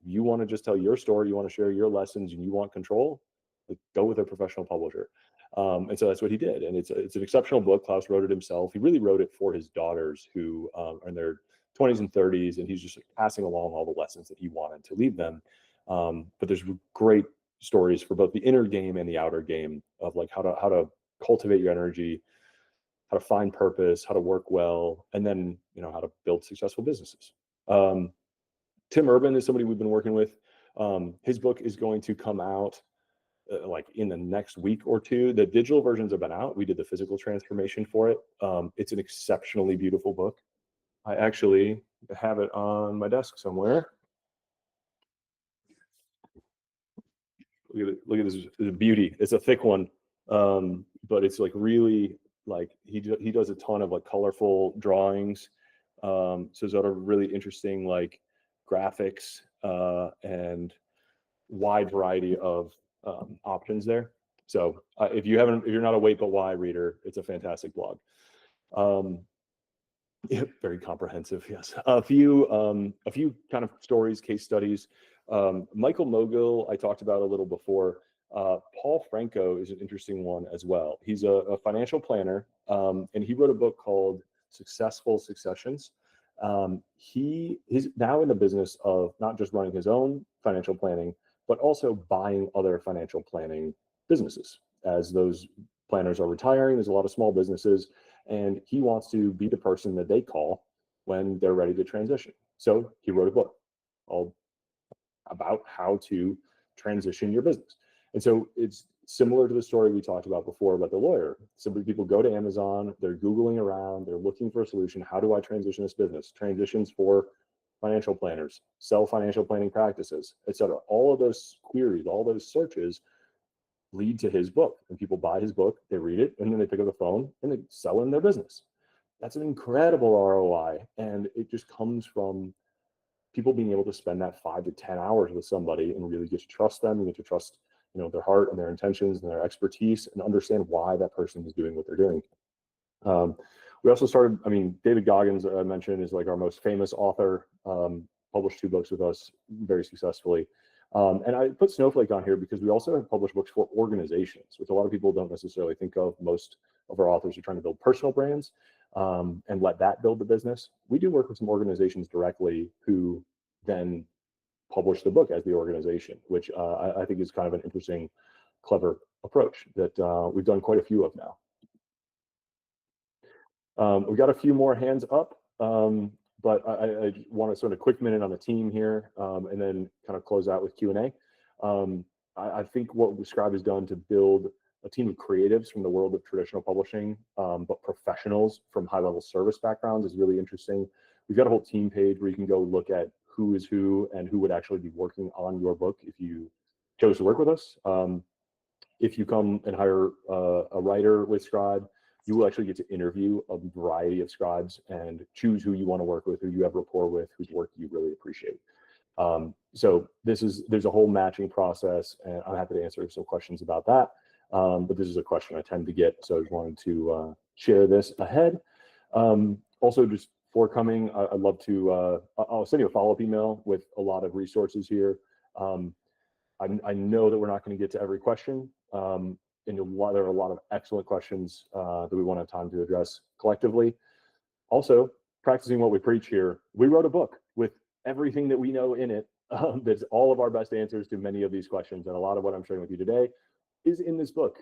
You want to just tell your story, you want to share your lessons, and you want control, like, go with a professional publisher. And so that's what he did. And it's an exceptional book. Klaus wrote it himself. He really wrote it for his daughters who are in their 20s and 30s, and he's just passing along all the lessons that he wanted to leave them. But there's great stories for both the inner game and the outer game of like how to cultivate your energy, how to find purpose, how to work well, and then, you know, how to build successful businesses. Tim Urban is somebody we've been working with. His book is going to come out like in the next week or two. The digital versions have been out. We did the physical transformation for it. It's an exceptionally beautiful book. I actually have it on my desk somewhere. Look at this, the beauty. It's a thick one, but it's like really like he does a ton of like colorful drawings. So there's a really interesting like graphics and wide variety of options there. So if you're not a Wait But Why reader, it's a fantastic blog. Yeah, very comprehensive. Yes, a few kind of stories, case studies. Michael Mogul, I talked about a little before. Paul Franco is an interesting one as well. He's a financial planner, and he wrote a book called Successful Successions. He's now in the business of not just running his own financial planning, but also buying other financial planning businesses. As those planners are retiring, there's a lot of small businesses, and he wants to be the person that they call when they're ready to transition. So he wrote a book all about how to transition your business. And so it's similar to the story we talked about before about the lawyer. Simply people go to Amazon, they're Googling around, they're looking for a solution. How do I transition this business? Transitions for financial planners, sell financial planning practices, etc. All of those queries, all those searches lead to his book, and people buy his book, they read it, and then they pick up the phone and they sell in their business. That's an incredible ROI, and it just comes from people being able to spend that 5 to 10 hours with somebody and really get to trust them, and get to trust, their heart and their intentions and their expertise, and understand why that person is doing what they're doing. We also started, David Goggins, I mentioned, is like our most famous author, published 2 books with us very successfully. And I put Snowflake on here because we also have published books for organizations, which a lot of people don't necessarily think of. Most of our authors are trying to build personal brands and let that build the business. We do work with some organizations directly who then publish the book as the organization, which I think is kind of an interesting, clever approach that we've done quite a few of now. We've got a few more hands up, but I want to spend a quick minute on the team here and then kind of close out with Q&A. I think what Scribe has done to build a team of creatives from the world of traditional publishing, but professionals from high-level service backgrounds is really interesting. We've got a whole team page where you can go look at who is who and who would actually be working on your book if you chose to work with us. If you come and hire a writer with Scribe, you will actually get to interview a variety of scribes and choose who you want to work with, who you have rapport with, whose work you really appreciate. So there's a whole matching process, and I'm happy to answer some questions about that. But this is a question I tend to get, so I just wanted to share this ahead. Also, just forthcoming, I'd love to, I'll send you a follow-up email with a lot of resources here. I know that we're not going to get to every question, and there are a lot of excellent questions that we won't have time to address collectively. Also, practicing what we preach here, we wrote a book with everything that we know in it. That's all of our best answers to many of these questions, and a lot of what I'm sharing with you today is in this book.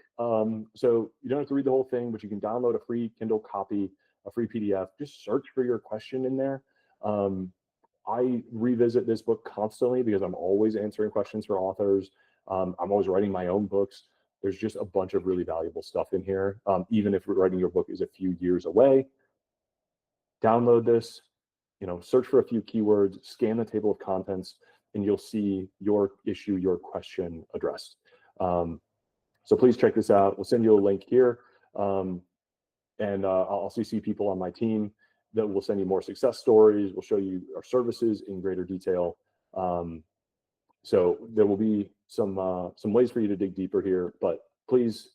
So you don't have to read the whole thing, but you can download a free Kindle copy, a free PDF. Just search for your question in there. I revisit this book constantly because I'm always answering questions for authors. I'm always writing my own books. There's just a bunch of really valuable stuff in here. Even if writing your book is a few years away, download this, search for a few keywords, scan the table of contents, and you'll see your issue, your question addressed. So please check this out. We'll send you a link here. And I'll CC people on my team that will send you more success stories. We'll show you our services in greater detail. So there will be some ways for you to dig deeper here, but please,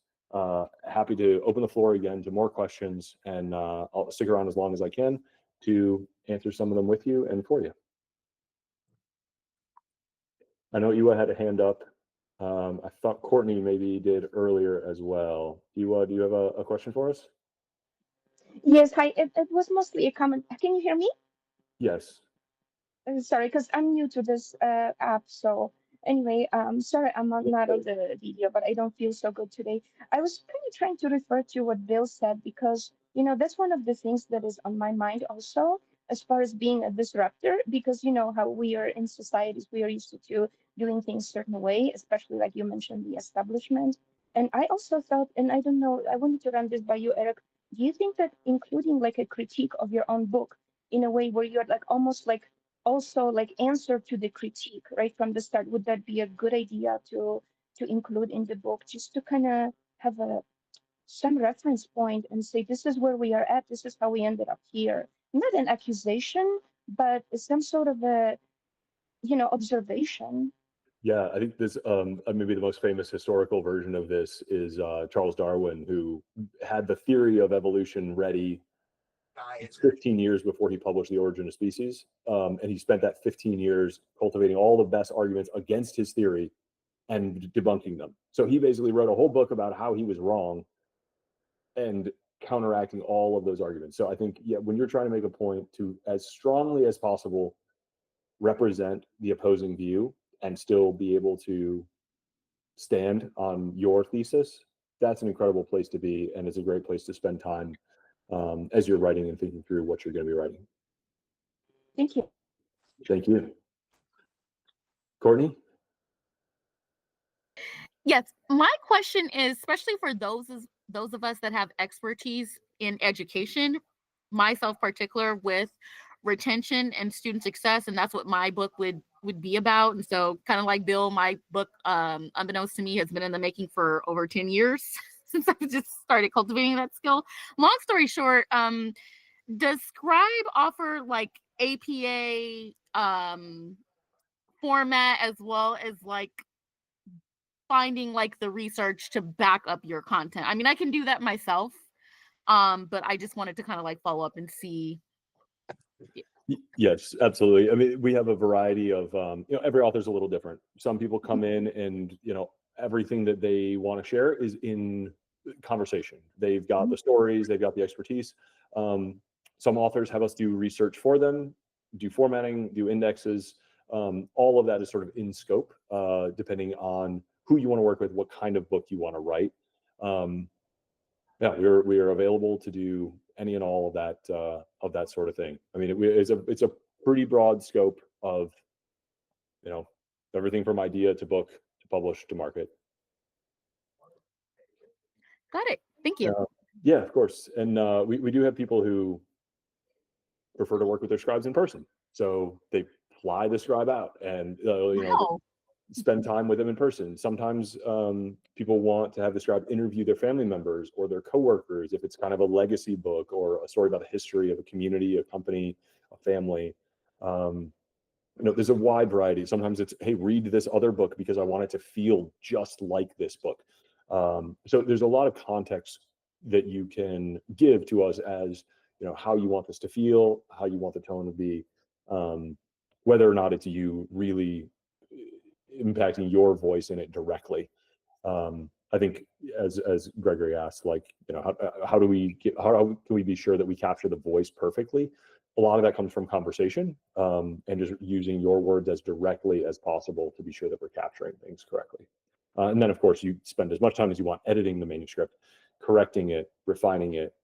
happy to open the floor again to more questions, and I'll stick around as long as I can to answer some of them with you and for you. I know you had a hand up. I thought Courtney maybe did earlier as well. Do you have a question for us? Yes, hi. It was mostly a comment. Can you hear me? Yes. Sorry, because I'm new to this app. So anyway, sorry, I'm not on the video, but I don't feel so good today. I was kind of trying to refer to what Bill said because, that's one of the things that is on my mind also, as far as being a disruptor, because you know how we are in societies, we are used to doing things certain way, especially like you mentioned, the establishment. And I also thought, and I don't know, I wanted to run this by you, Eric. Do you think that including like a critique of your own book in a way where you're like almost like also like answer to the critique right from the start, would that be a good idea to to include in the book, just to kind of have a some reference point and say, this is where we are at, this is how we ended up here. Not an accusation, but some sort of a, observation. Yeah, I think this maybe the most famous historical version of this is Charles Darwin, who had the theory of evolution ready 15 years before he published The Origin of Species. And he spent that 15 years cultivating all the best arguments against his theory and debunking them. So he basically wrote a whole book about how he was wrong and counteracting all of those arguments. So I think, yeah, when you're trying to make a point, to as strongly as possible represent the opposing view and still be able to stand on your thesis, that's an incredible place to be, and it's a great place to spend time as you're writing and thinking through what you're going to be writing. Thank you. Thank you. Courtney? Yes, my question is, especially for those of us that have expertise in education, myself particular, with retention and student success, and that's what my book would be about. And so, kind of like Bill, my book, unbeknownst to me, has been in the making for over 10 years since I just started cultivating that skill. Long story short, does Scribe offer like APA format as well as like finding like the research to back up your content? I mean, I can do that myself, but I just wanted to kind of like follow up and see. Yes, absolutely. I mean, we have a variety of, every author's a little different. Some people come in and, everything that they want to share is in conversation. They've got the stories, they've got the expertise. Some authors have us do research for them, do formatting, do indexes. All of that is sort of in scope, depending on who you want to work with, what kind of book you want to write. Yeah, we are available to do any and all of that sort of thing. I mean, it's a pretty broad scope of, everything from idea to book to publish to market. Got it. Thank you. Yeah, of course. And we do have people who prefer to work with their scribes in person, so they fly the scribe out and Wow. spend time with them in person. Sometimes people want to have the scribe interview their family members or their coworkers if it's kind of a legacy book or a story about the history of a community, a company, a family. There's a wide variety. Sometimes it's, hey, read this other book because I want it to feel just like this book. So there's a lot of context that you can give to us as, how you want this to feel, how you want the tone to be, whether or not it's you really impacting your voice in it directly. I think as Gregory asked, like, how can we be sure that we capture the voice perfectly? A lot of that comes from conversation, and just using your words as directly as possible to be sure that we're capturing things correctly. And then, of course, you spend as much time as you want editing the manuscript, correcting it, refining it.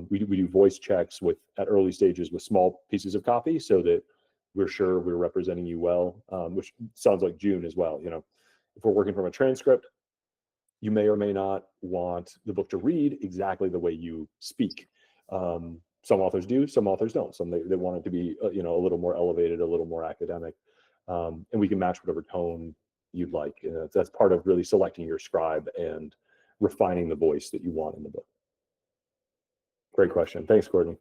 We do voice checks at early stages with small pieces of copy so that we're sure we're representing you well, which sounds like June as well. If we're working from a transcript, you may or may not want the book to read exactly the way you speak. Some authors do, some authors don't. Some they want it to be, a little more elevated, a little more academic, and we can match whatever tone you'd like. That's part of really selecting your scribe and refining the voice that you want in the book. Great question. Thanks, Courtney.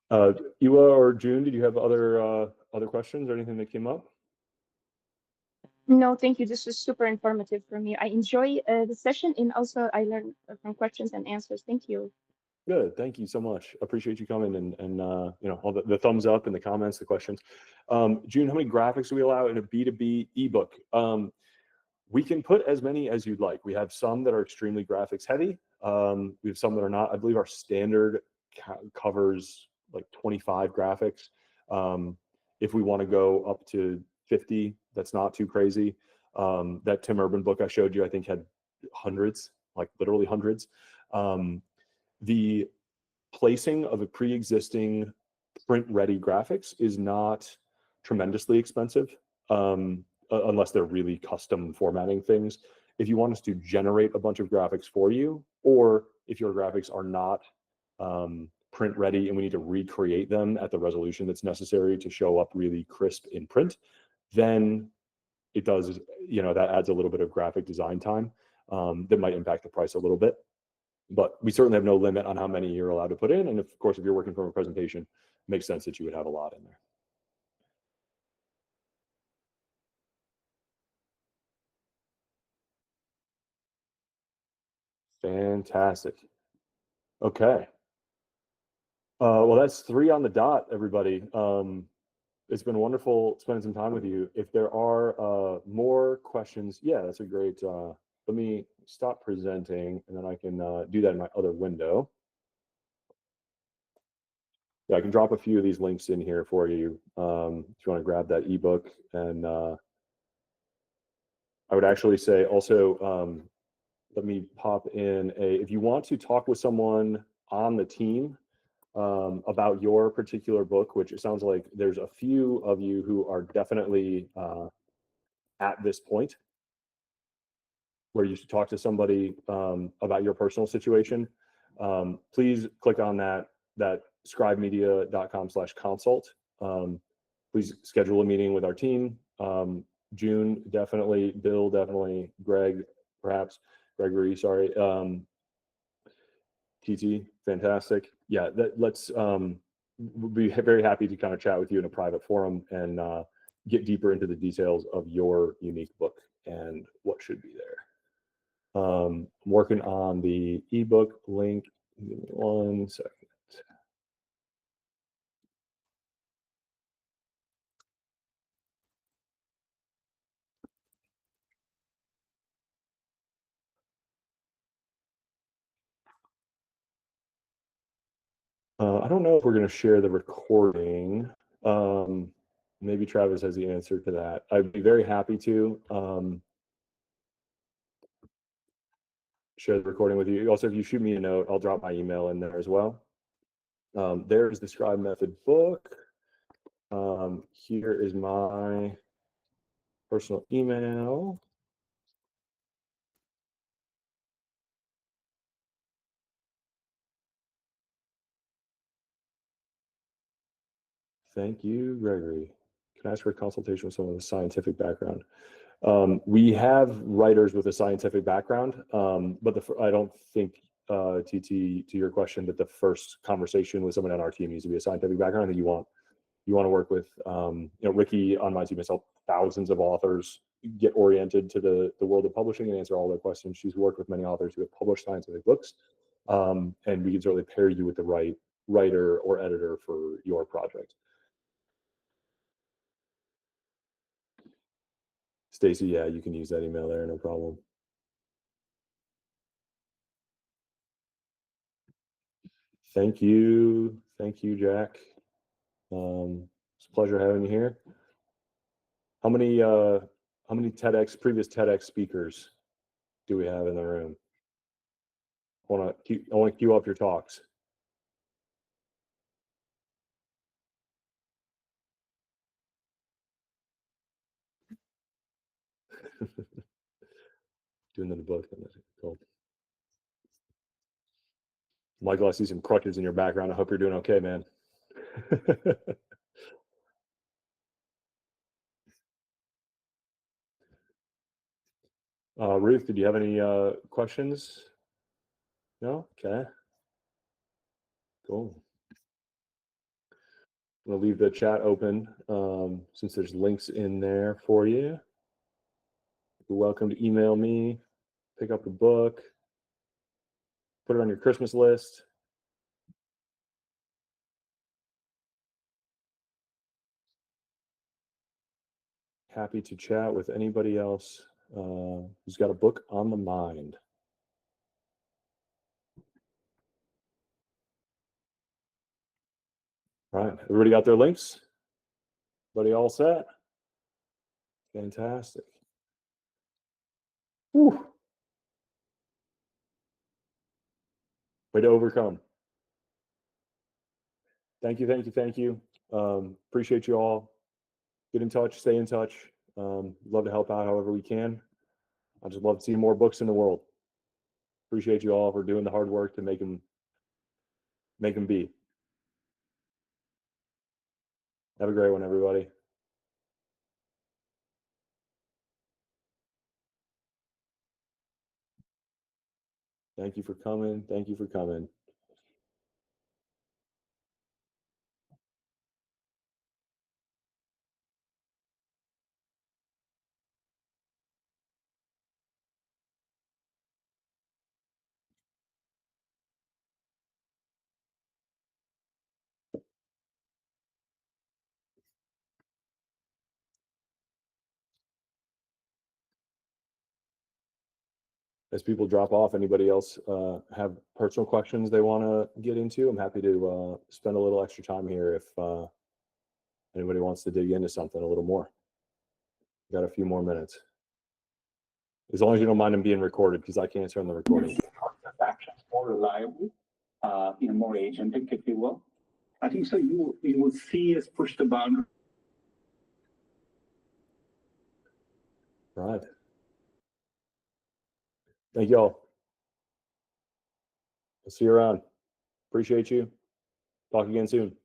Iwa or June, did you have other questions or anything that came up? No, thank you. This was super informative for me. I enjoy the session, and also I learned from questions and answers. Thank you. Good. Thank you so much. Appreciate you coming and all the thumbs up and the comments, the questions. June, how many graphics do we allow in a B2B ebook? We can put as many as you'd like. We have some that are extremely graphics heavy. We have some that are not. I believe our standard covers like 25 graphics. If we want to go up to 50, that's not too crazy. That Tim Urban book I showed you, I think had hundreds, like literally hundreds. The placing of a pre-existing print-ready graphics is not tremendously expensive, unless they're really custom formatting things. If you want us to generate a bunch of graphics for you, or if your graphics are not print ready and we need to recreate them at the resolution that's necessary to show up really crisp in print, then it does, that adds a little bit of graphic design time that might impact the price a little bit. But we certainly have no limit on how many you're allowed to put in. And of course, if you're working from a presentation, it makes sense that you would have a lot in there. Fantastic. Okay. Well, that's 3 on the dot, everybody. It's been wonderful spending some time with you. If there are more questions, yeah, that's a great. Let me stop presenting, and then I can do that in my other window. Yeah, I can drop a few of these links in here for you if you want to grab that ebook. And I would actually say also, let me pop in if you want to talk with someone on the team about your particular book, which it sounds like there's a few of you who are definitely at this point where you should talk to somebody about your personal situation. Please click on that scribemedia.com/consult. Please schedule a meeting with our team. June, definitely. Bill, definitely. Greg, perhaps. Gregory, sorry. TT, fantastic. Yeah, let's we'll be very happy to kind of chat with you in a private forum and get deeper into the details of your unique book and what should be there. I'm working on the ebook link. Give me 1 second. I don't know if we're going to share the recording. Maybe Travis has the answer to that. I'd be very happy to share the recording with you. Also, if you shoot me a note, I'll drop my email in there as well. There's the Scribe Method book. Here is my personal email. Thank you, Gregory. Can I ask for a consultation with someone with a scientific background? We have writers with a scientific background, but I don't think, TT, to your question, that the first conversation with someone on our team needs to be a scientific background. I think you want to work with, Ricky on my team has helped thousands of authors get oriented to the world of publishing and answer all their questions. She's worked with many authors who have published scientific books, and we can certainly pair you with the right writer or editor for your project. Stacy, yeah, you can use that email there, no problem. Thank you, Jack. It's a pleasure having you here. How many previous TEDx speakers do we have in the room? I want to queue up your talks. Doing the book. Cool. Michael, I see some crutches in your background. I hope you're doing okay, man. Ruth, did you have any questions? No? Okay. Cool. I'm going to leave the chat open since there's links in there for you. You're welcome to email me, pick up the book, put it on your Christmas list. Happy to chat with anybody else who's got a book on the mind. All right, everybody got their links? Everybody all set? Fantastic. Whew. Way to overcome. Thank you. Appreciate you all. Get in touch, stay in touch. Love to help out however we can. I just love to see more books in the world. Appreciate you all for doing the hard work to make them be. Have a great one, everybody. Thank you for coming. Thank you for coming. As people drop off, anybody else have personal questions they want to get into? I'm happy to spend a little extra time here if anybody wants to dig into something a little more. Got a few more minutes. As long as you don't mind them being recorded, because I can't turn the recording. Actions more reliable, more agentic, if you will. I think so. You will see us push the boundary. Right. Thank y'all. I'll see you around. Appreciate you. Talk again soon.